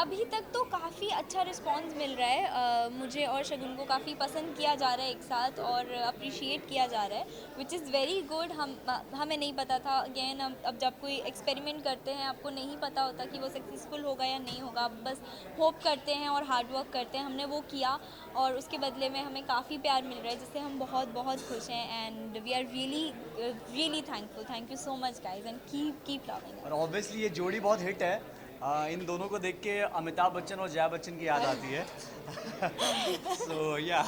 अभी तक तो काफ़ी अच्छा रिस्पांस मिल रहा है, मुझे और शगुन को काफ़ी पसंद किया जा रहा है एक साथ और अप्रिशिएट किया जा रहा है, विच इज़ वेरी गुड। हमें नहीं पता था, अगेन अब जब कोई एक्सपेरिमेंट करते हैं आपको नहीं पता होता कि वो सक्सेसफुल होगा या नहीं होगा, आप बस होप करते हैं और हार्ड वर्क करते हैं। हमने वो किया और उसके बदले में हमें काफ़ी प्यार मिल रहा है, जिससे हम बहुत बहुत खुश हैं and we are really thankful. Thank you so much guys and keep loving. और ऑब्वियसली ये जोड़ी बहुत हिट है, इन दोनों को देख के अमिताभ बच्चन और जया बच्चन की याद आती है। सो या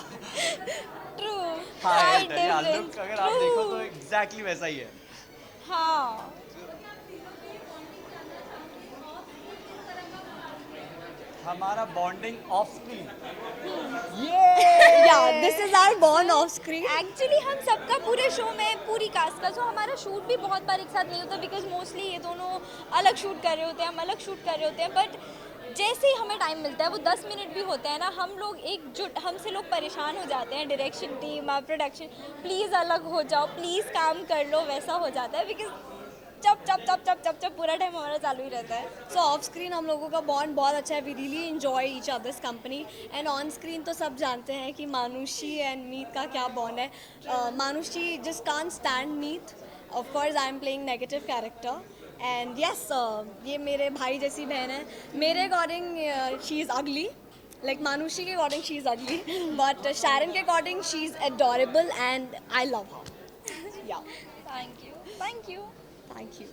ट्रू, लुक अगर आप देखो तो एग्जैक्टली वैसा ही है। हाँ, हमारा bonding off screen, this is our bond off screen. Actually हम सबका पूरे शो में पूरी कास्ट का, जो हमारा शूट भी बहुत बार एक साथ नहीं होता बिकॉज मोस्टली ये दोनों अलग शूट कर रहे होते हैं, हम अलग शूट कर रहे होते हैं, बट जैसे ही हमें टाइम मिलता है, वो 10 मिनट भी होता है ना, हम लोग एकजुट, हमसे लोग परेशान हो जाते हैं, डायरेक्शन टीम और प्रोडक्शन, प्लीज़ अलग हो जाओ, प्लीज़ काम कर लो, वैसा हो जाता है बिकॉज चप पूरा टाइम हमारा चालू ही रहता है। सो ऑफ स्क्रीन हम लोगों का बॉन्ड बहुत अच्छा है, we really enjoy each others company and on screen तो सब जानते हैं कि मानुषी एंड मीत का क्या बॉन्ड है। Manushi just can't stand Meet, of course I am playing negative character and yes, ये मेरे भाई जैसी बहन है। मेरे according she is ugly, like Manushi के according she is ugly, but Sharon के according she is adorable and I love her. Yeah thank you, thank you, thank you.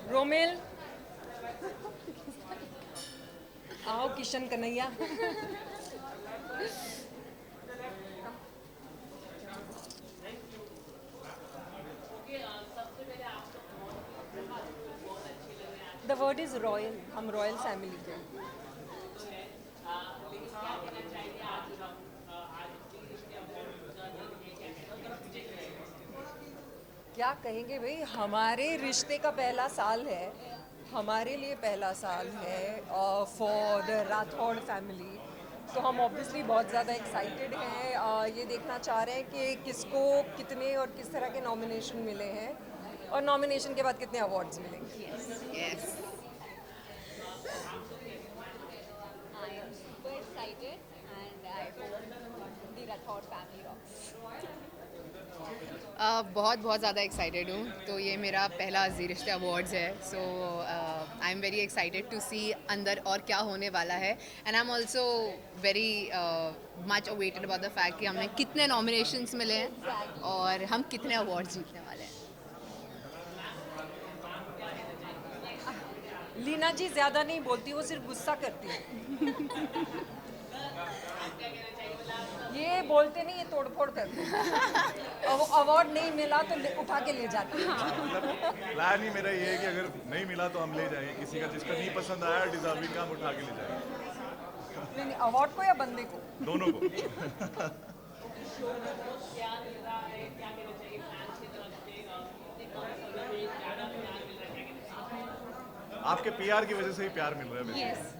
Romel आओ, Kishan Kanhaiya. The word is royal, हम रॉयल फैमिली के। क्या कहेंगे भाई, हमारे रिश्ते का पहला साल है, हमारे लिए पहला साल है फॉर द राठौड़ फैमिली, तो हम ऑब्वियसली बहुत ज़्यादा एक्साइटेड हैं। ये देखना चाह रहे हैं कि किसको कितने और किस तरह के नॉमिनेशन मिले हैं और नॉमिनेशन के बाद कितने अवार्ड्स मिलेंगे। yes. I am super excited and I hope the Rathod family rocks. बहुत ज़्यादा एक्साइटेड हूँ। तो ये मेरा पहला जी रिश्ते अवार्ड्स है, so I am very excited to see अंदर और क्या होने वाला है and I am also very much awaited about the fact कि हमें कितने नॉमिनेशंस मिले हैं और हम कितने अवार्ड्स जीतने वाले हैं। लीना जी ज़्यादा नहीं बोलती, वो सिर्फ गुस्सा करती है। ये बोलते नहीं, ये तोड़फोड़ करते हैं। अवार्ड नहीं मिला तो उठा के ले जाते हैं। प्लान ही मेरा ये है कि अगर नहीं मिला तो हम ले जाएंगे, किसी का जिसका नहीं पसंद आया डिजर्विंग का हम उठा के ले जाएंगे। नहीं, अवार्ड को या बंदे को? दोनों को। आपके पीआर की वजह से ही प्यार मिल रहा है।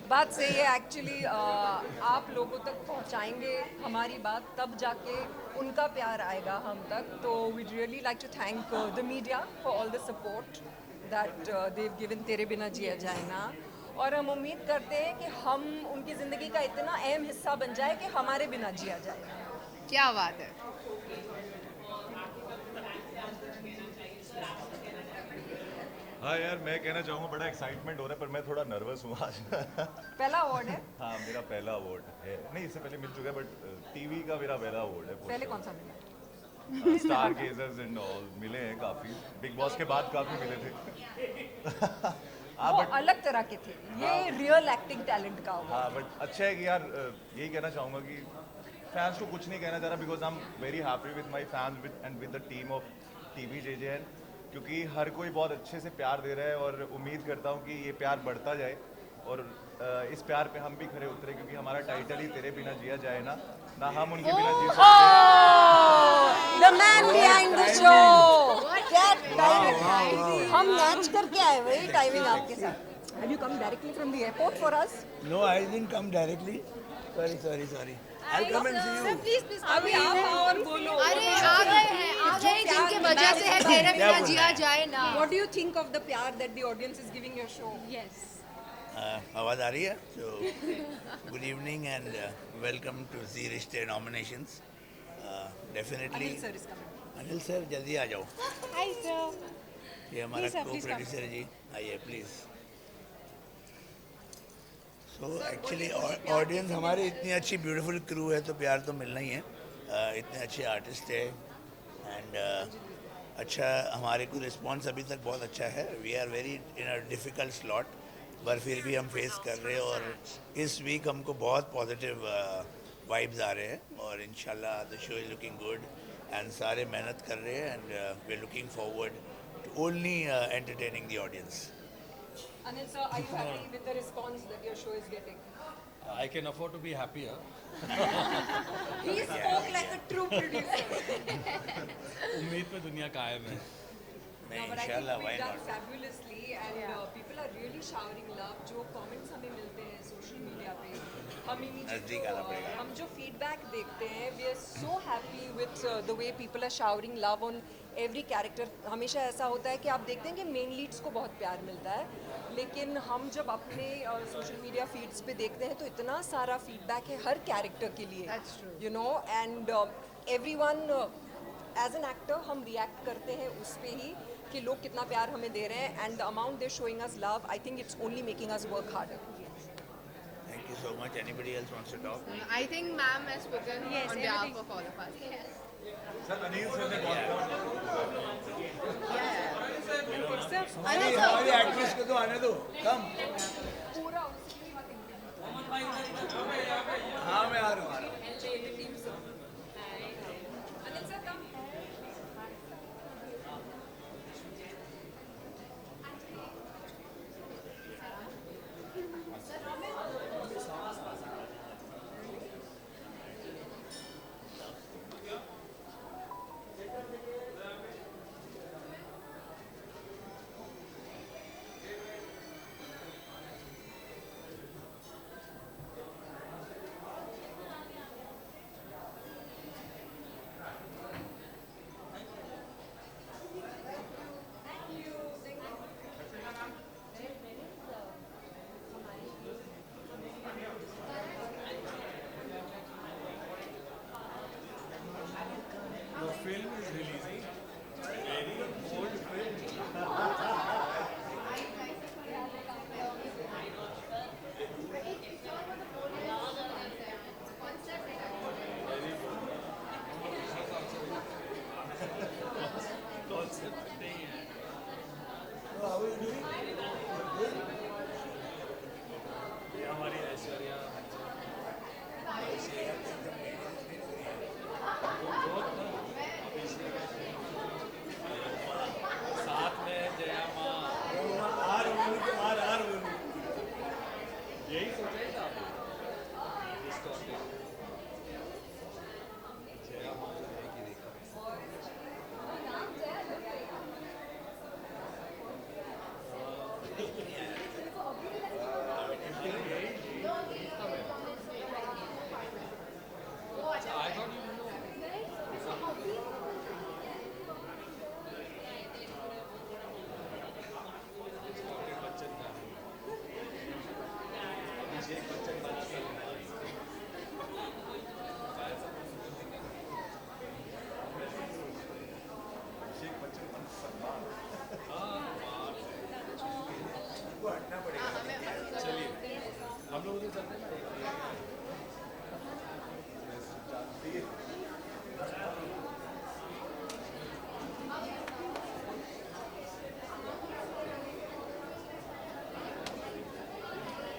बात सही है एक्चुअली, आप लोगों तक पहुंचाएंगे हमारी बात, तब जाके उनका प्यार आएगा हम तक। तो we really like to thank the media for all the support that they've given Tere Bina जिया जाए ना, और हम उम्मीद करते हैं कि हम उनकी ज़िंदगी का इतना अहम हिस्सा बन जाए कि हमारे बिना जिया जाए। क्या बात है। हाँ यार, मैं कहना चाहूँगा बड़ा एक्साइटमेंट हो रहा है, पर मैं थोड़ा नर्वस हूँ आज। पहला अवार्ड है? हाँ, मेरा पहला अवार्ड है। नहीं, इससे पहले मिल चुका है, बट टीवी का मेरा पहला अवार्ड है। पहले कौन सा मिला? स्टार गेजर्स एंड ऑल मिले हैं काफ़ी, बिग बॉस के बाद काफ़ी मिले थे। वो अलग तरह के थे, ये रियल एक्टिंग टैलेंट का हुआ। हाँ, बट अच्छा है कि यार यही कहना चाहूँगा कि फैंस को कुछ नहीं कहना चाह रहा, because I am very happy with my fans and with the team of TV JJN, क्योंकि हर कोई बहुत अच्छे से प्यार दे रहा है और उम्मीद करता हूँ कि ये प्यार बढ़ता जाए और इस प्यार पे हम भी खरे उतरे, क्योंकि हमारा टाइटल ही तेरे बिना जिया जाए ना हम उनके बिना जी सकते। The man behind the show. क्या टाइमिंग! हम मैच करके आए, वही टाइमिंग आपके साथ। Have you come directly from the airport for us? No, I didn't come directly. Sorry. I'll come and see you. Please. अभी आप आओ और बोलो। अरे आ गए जिनके वजह से है तेरे बिना जिया जाए ना। What do you think of the प्यार that the audience is giving your show? Yes. आवाज आ रही है? So, good evening and welcome to Zee Rishte nominations. Definitely. Anil sir is coming. Anil sir जल्दी आ जाओ। Hi sir. ये हमारा Please, sir, please co-producer है जी, आइए प्लीज। सो एक्चुअली ऑडियंस हमारी इतनी अच्छी ब्यूटीफुल क्रू है तो प्यार तो मिलना ही है। इतने अच्छे आर्टिस्ट है एंड अच्छा हमारे को रिस्पॉन्स अभी तक बहुत अच्छा है। We are very in a difficult slot, पर फिर भी हम फेस कर रहे हैं और इस वीक हमको बहुत पॉजिटिव वाइब्स आ रहे हैं और इंशाल्लाह the show is looking good and सारे मेहनत कर रहे हैं and we are looking forward to only entertaining the audience. Anil sir, are you happy with the response that your show is getting? I can afford to be happier. He spoke like a true producer. उम्मीद पे दुनिया कायम है। No, but I think we've done fabulously and people are really showering love. जो comments हमें मिलते हैं social media पे, हम जो feedback देखते हैं, we are so happy with the way people are showering love on every character. हमेशा ऐसा होता है कि आप देखते हैं कि main leads को बहुत प्यार मिलता है, लेकिन हम जब अपने social media feeds पे देखते हैं तो इतना सारा feedback है हर character के लिए, you know, and everyone as an actor हम react करते हैं उस पे ही कि लोग कितना प्यार हमें दे रहे हैं and the amount they're showing us love, I think it's only making us work harder. Thank you so much. Anybody else wants to talk? I think ma'am has spoken on behalf of all of us. Sir Anil sir ने हमारी actress को तो आने दो, कम। हाँ मैं आ रहा हूँ।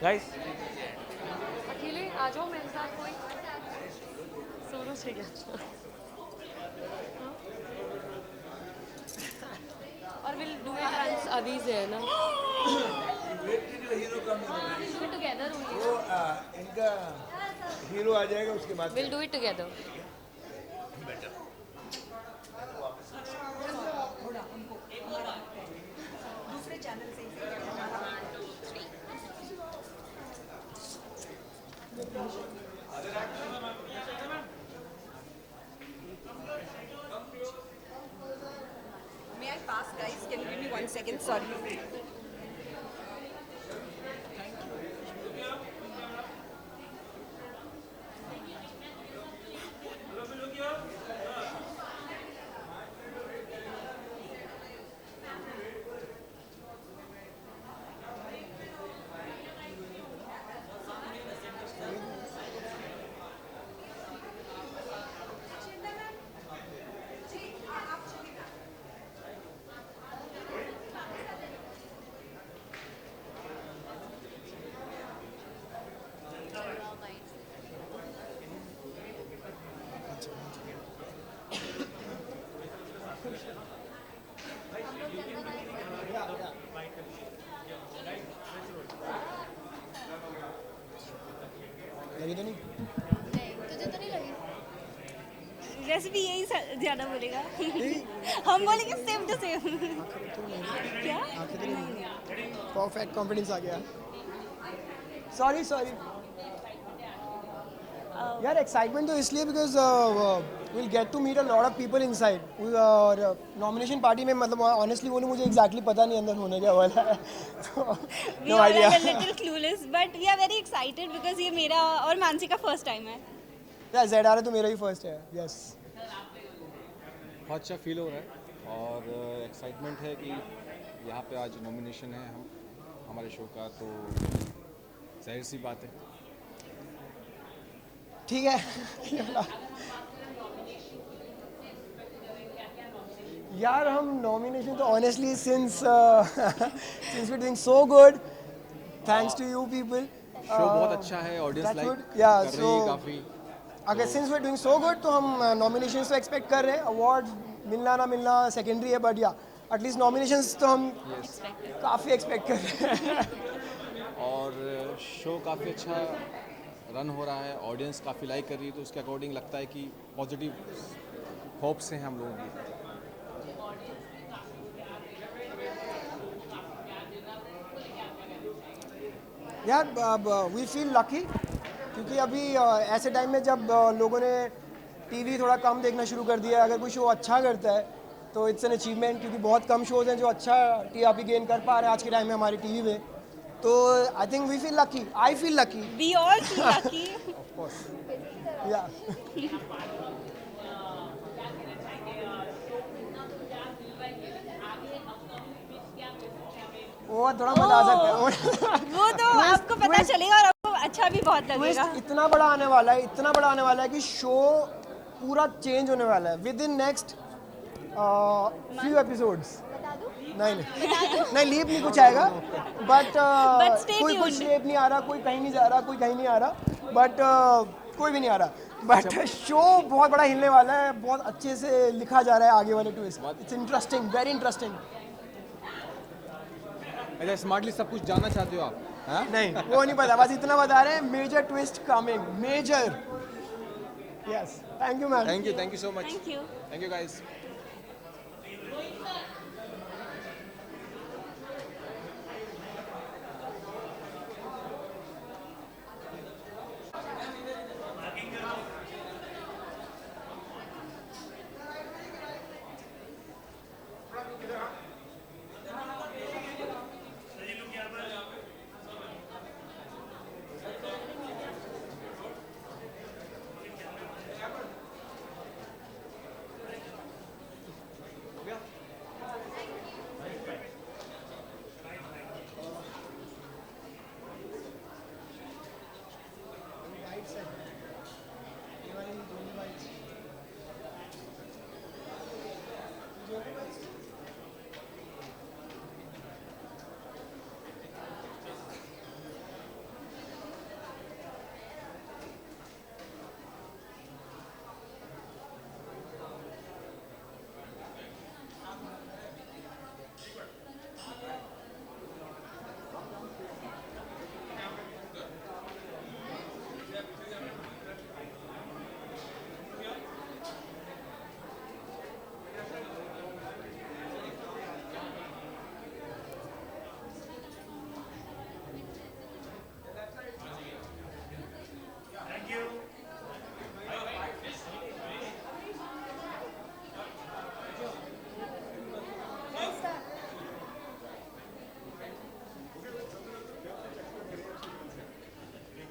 गाइस अकेले आ जाओ मेरे साथ कोई सोलो चाहिए और विल डू इट वंस अदीज है ना टुगेदर वो इनका हीरो आ जाएगा उसके बाद विल डू इट टुगेदर दूसरे चैनल से May I pass, guys? Can you give me 1 second? Sorry. लगी तो नहीं तुझे तो नहीं लगी रेसिपी यही ज़्यादा बोलेगा हम बोलेंगे सेम टू सेम क्या परफेक्ट कॉन्फिडेंस आ गया सॉरी यार एक्साइटमेंट तो इसलिए because will get to meet a lot of people inside और नॉमिनेशन पार्टी में मतलब ऑनेस्टली बोलूं मुझे एग्जैक्टली पता नहीं अंदर होने क्या वाला है no idea little clueless but we are very excited because ये मेरा और मानसी का फर्स्ट टाइम है या ZR तो मेरा ही फर्स्ट है यस बहुत अच्छा फील हो रहा है और एक्साइटमेंट है कि यहाँ पे आज नॉमिनेशन है हम हमारे शो का तो जाहिर सी बात है ठीक है यार हम नॉमिनेशन तो honestly since we doing so good thanks to you people show बहुत अच्छा है ऑडियंस लाइक या कर रही सो है काफ़ी अगर since we doing so good तो हम नॉमिनेशंस तो एक्सपेक्ट कर रहे हैं अवार्ड मिलना ना मिलना सेकेंडरी है बट या एटलीस्ट नॉमिनेशंस तो हम काफ़ी एक्सपेक्ट कर रहे हैं और शो काफ़ी अच्छा रन हो रहा है ऑडियंस काफ़ी लाइक कर रही है तो उसके अकॉर्डिंग लगता है कि पॉजिटिव होप्स हैं हम लोगों की यार वी फील लकी क्योंकि अभी ऐसे टाइम में जब लोगों ने टीवी थोड़ा कम देखना शुरू कर दिया है अगर कोई शो अच्छा करता है तो इट्स एन अचीवमेंट क्योंकि बहुत कम शोज़ हैं जो अच्छा टीआरपी गेन कर पा रहे हैं आज के टाइम में हमारी टीवी में तो I think we feel lucky I feel lucky we all feel lucky of course या वो थोड़ा मजा आ सकता है वो तो आपको पता चलेगा और आपको अच्छा भी बहुत लगेगा इतना बड़ा आने वाला है कि शो पूरा चेंज होने वाला है with in next few episodes नहीं लीप नहीं कुछ आएगा बट कोई कुछ लीप नहीं आ रहा कोई कहीं नहीं जा रहा कोई कहीं नहीं आ रहा बट कोई भी नहीं आ रहा बट शो बहुत बड़ा हिलने वाला है बहुत अच्छे से लिखा जा रहा है आगे वाले twist it's interesting very interesting अच्छा स्मार्टली सब कुछ जानना चाहते हो आप हाँ? नहीं वो नहीं पता बस इतना बता रहे हैं major twist coming major yes thank you ma'am thank you so much thank you guys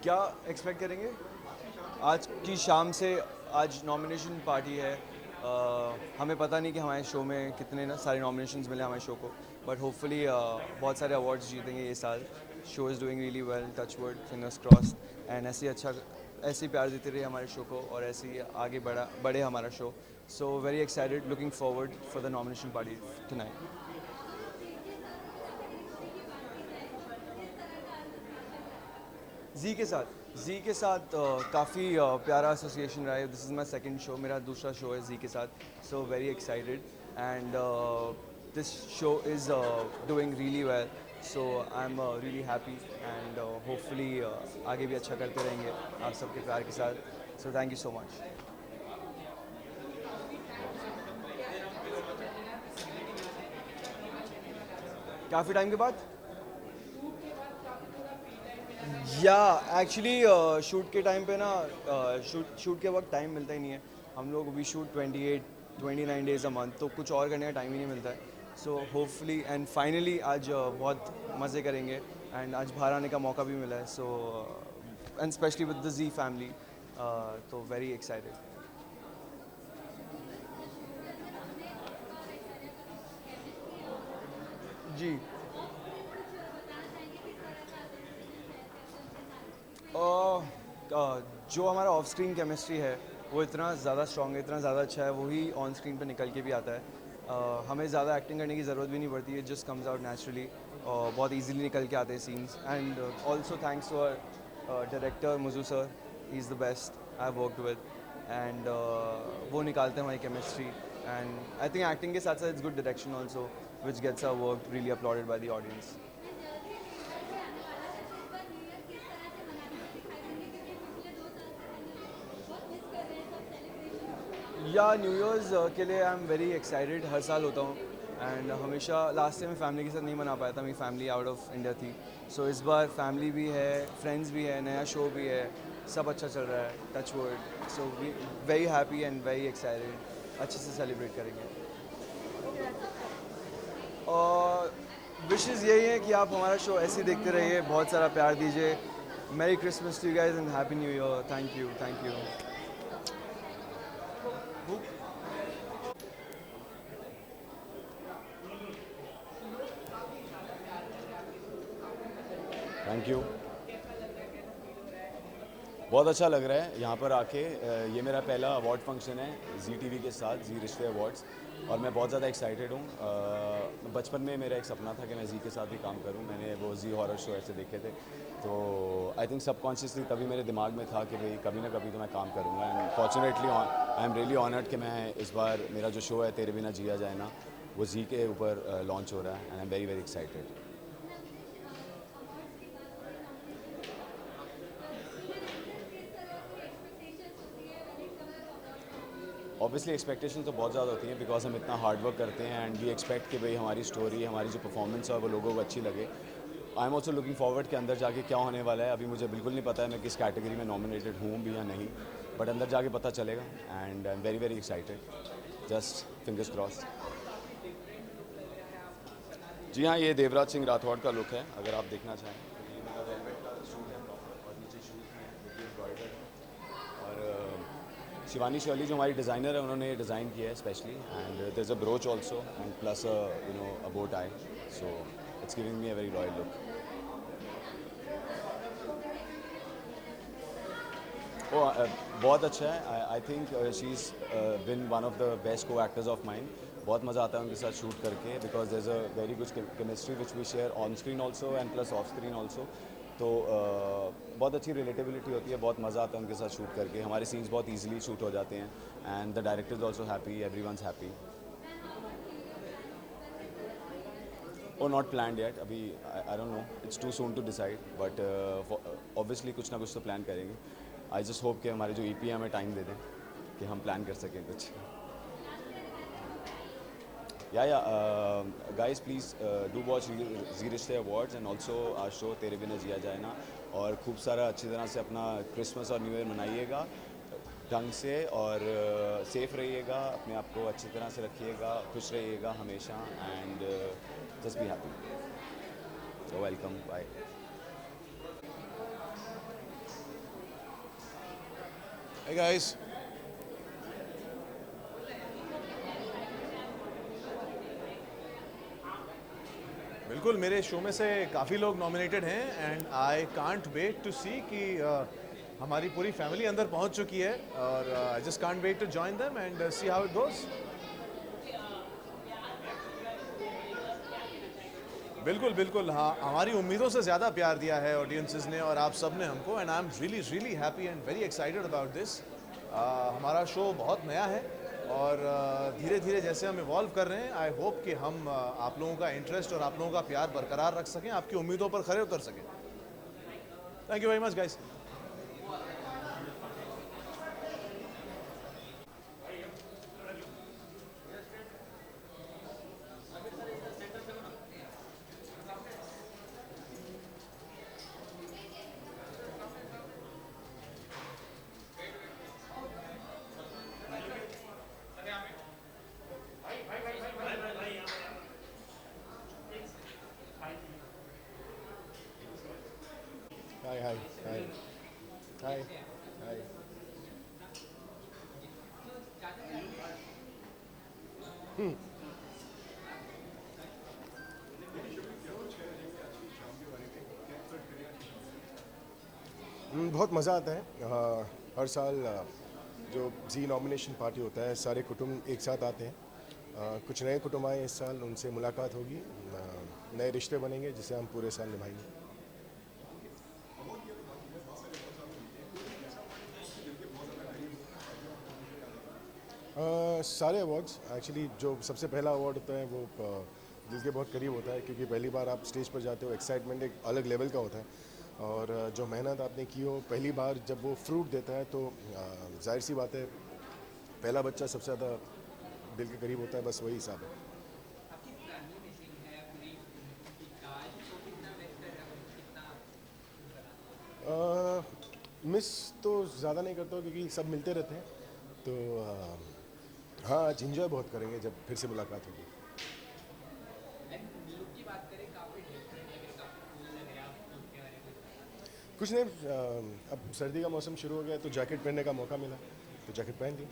क्या एक्सपेक्ट करेंगे? आज की शाम से आज नॉमिनेशन पार्टी है। हमें पता नहीं कि हमारे शो में कितने सारे नॉमिनेशंस मिले हमारे शो को, बट होपफुली बहुत सारे अवार्ड्स जीतेंगे ये साल। Show is doing really well, touch wood, fingers crossed, and ऐसे प्यार देते रहे हमारे शो को और ऐसे ही आगे बढ़े हमारा शो। So very excited, looking forward for the nomination party tonight. Zee के साथ काफ़ी प्यारा एसोसिएशन रहा है। This is my second show, मेरा दूसरा शो है जी के साथ। So very excited and this show is doing really well. So I am really happy and hopefully आगे भी अच्छा करते रहेंगे आप सबके प्यार के साथ। So thank you so much. काफ़ी टाइम के बाद या एक्चुअली शूट के टाइम पे ना शूट के वक्त टाइम मिलता ही नहीं है। हम लोग we shoot 29 days a month, तो कुछ और करने का टाइम ही नहीं मिलता है। सो होपफुली एंड फाइनली आज बहुत मज़े करेंगे एंड आज बाहर आने का मौका भी मिला है। So and specially with the Zee family, तो वेरी एक्साइटेड। जी जो हमारा ऑफ स्क्रीन केमिस्ट्री है वो इतना ज़्यादा स्ट्रॉन्ग है, इतना ज़्यादा अच्छा है, वही ऑन स्क्रीन पे निकल के भी आता है। हमें ज़्यादा एक्टिंग करने की ज़रूरत भी नहीं पड़ती है, जस्ट कम्स आउट नेचुरली और बहुत इजीली निकल के आते हैं scenes. And also thanks to our director Muju sir, he is the best I have worked with, and वो निकालते हैं हमारी chemistry. And I think acting के साथ साथ it's good direction also which gets our work really applauded by the audience. Yeah new years के लिए I am very excited. हर साल होता हूँ एंड हमेशा लास्ट टाइम मैं फैमिली के साथ नहीं मना पाया था, मेरी फैमिली आउट ऑफ इंडिया थी। सो इस बार फैमिली भी है, फ्रेंड्स भी है, नया शो भी है, सब अच्छा चल रहा है, touch wood. So we very happy and very excited, अच्छे से सेलिब्रेट करेंगे। और विशेज़ यही है कि आप हमारा शो ऐसे ही देखते रहिए, बहुत सारा प्यार दीजिए। Merry Christmas to you guys and happy new year. Thank you, thank you. Thank you. बहुत अच्छा लग रहा है यहाँ पर आके। ये मेरा पहला अवार्ड फंक्शन है जी टीवी के साथ, जी रिश्ते अवार्ड्स, और मैं बहुत ज़्यादा एक्साइटेड हूँ। बचपन में मेरा एक सपना था कि मैं जी के साथ ही काम करूँ। मैंने वो जी हॉरर शो ऐसे देखे थे, तो आई थिंक सबकॉन्शियसली तभी मेरे दिमाग में था कि भाई कभी ना कभी तो मैं काम करूँगा। And fortunately I am really honoured कि मैं इस बार मेरा जो शो है तेरे बिना जिया जाए ना, वो जी के ऊपर लॉन्च हो रहा है and I am very very excited. Obviously expectation तो बहुत ज़्यादा होती हैं, बिकॉज हम इतना हार्ड वर्क करते हैं एंड वी एक्सपेक्ट कि भाई हमारी स्टोरी, हमारी जो परफॉर्मेंस है वो लोगों को अच्छी लगे। आई एम ऑल्सो लुकिंग फॉरवर्ड कि अंदर जाके क्या होने वाला है। अभी मुझे बिल्कुल नहीं पता है मैं किस कैटेगरी में नॉमिनेटेड हूँ भी या नहीं, बट अंदर जाके पता चलेगा and I am very very excited, just fingers crossed. जी हाँ, ये देवराज सिंह राठौड़ का लुक है, अगर आप देखना चाहें। ये मेरा वेलवेट का शूट है और नीचे शूज भी हैं, देखिए एम्ब्रॉयडर है। और शिवानी शर्ली जो हमारी डिज़ाइनर है, उन्होंने ये डिज़ाइन किया है specially, and there is a brooch also and plus a bow tie, so it's giving me a very royal look. बहुत अच्छा है। I think she is been one of the best co actors of mine. बहुत मज़ा आता है उनके साथ shoot करके, because there is a very good chemistry which we share on screen also and plus off screen also. तो बहुत अच्छी रिलेटेबिलिटी होती है, बहुत मज़ा आता है उनके साथ शूट करके। हमारे सीन्स बहुत ईजिली शूट हो जाते हैं and the director is also happy, everyone's happy. और नॉट प्लान्ड येट, अभी I don't know, it's too soon to decide, but obviously कुछ ना कुछ तो प्लान करेंगे। आई जस्ट होप कि हमारे जो EP हमें टाइम दे दें कि हम प्लान कर सकें कुछ। Guys please do watch Zee Rishtey awards and also our show Tere Bina जिया जाए ना, और खूब सारा अच्छी तरह से अपना क्रिसमस और न्यू ईयर मनाइएगा ढंग से, और सेफ रहिएगा, अपने आप को अच्छी तरह से रखिएगा, खुश रहिएगा हमेशा, and just be happy. Welcome, bye. Hey guys. बिल्कुल मेरे शो में से काफ़ी लोग नॉमिनेटेड हैं and I can't wait to see कि हमारी पूरी फैमिली अंदर पहुंच चुकी है और I just can't wait to join them and see how it goes. बिल्कुल बिल्कुल हाँ, हमारी उम्मीदों से ज़्यादा प्यार दिया है ऑडियंसेस ने और आप सब ने हमको and I am really really happy and very excited about this. हमारा शो बहुत नया है और धीरे धीरे जैसे हम इवॉल्व कर रहे हैं आई होप कि हम आप लोगों का इंटरेस्ट और आप लोगों का प्यार बरकरार रख सकें, आपकी उम्मीदों पर खरे उतर सकें। Thank you very much guys. Hi. बहुत मज़ा आता है। हर साल जो जी नॉमिनेशन पार्टी होता है सारे कुटुंब एक साथ आते हैं। कुछ नए कुटुंब आए इस साल, उनसे मुलाकात होगी, नए रिश्ते बनेंगे जिसे हम पूरे साल निभाएंगे। सारे अवार्ड्स एक्चुअली जो सबसे पहला अवार्ड होता है वो दिल के बहुत करीब होता है क्योंकि पहली बार आप स्टेज पर जाते हो, एक्साइटमेंट एक अलग लेवल का होता है और जो मेहनत आपने की हो पहली बार जब वो फ्रूट देता है तो जाहिर सी बात है पहला बच्चा सबसे ज़्यादा दिल के करीब होता है, बस वही हिसाब है। मिस तो ज़्यादा नहीं करता हूँ क्योंकि सब मिलते रहते हैं तो हाँ आज इंजॉय बहुत करेंगे जब फिर से मुलाकात होगी। कुछ नहीं, अब सर्दी का मौसम शुरू हो गया तो जैकेट पहनने का मौका मिला तो जैकेट पहन ली।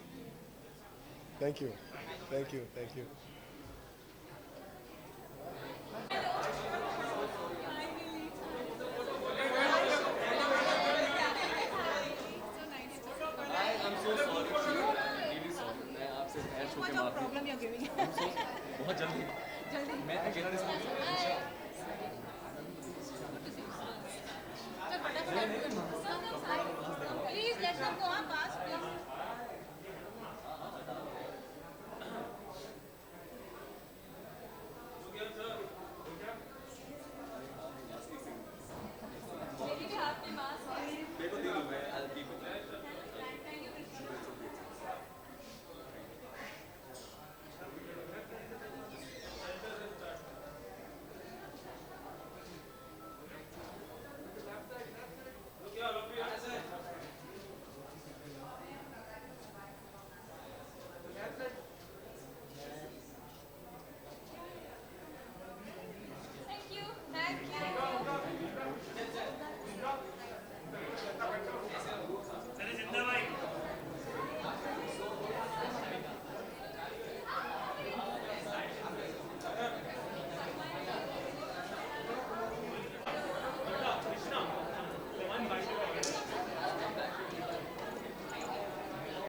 Thank you thank you thank you. बहुत जल्दी मैं अकेला Please let them go on past, please. Krishna, the one by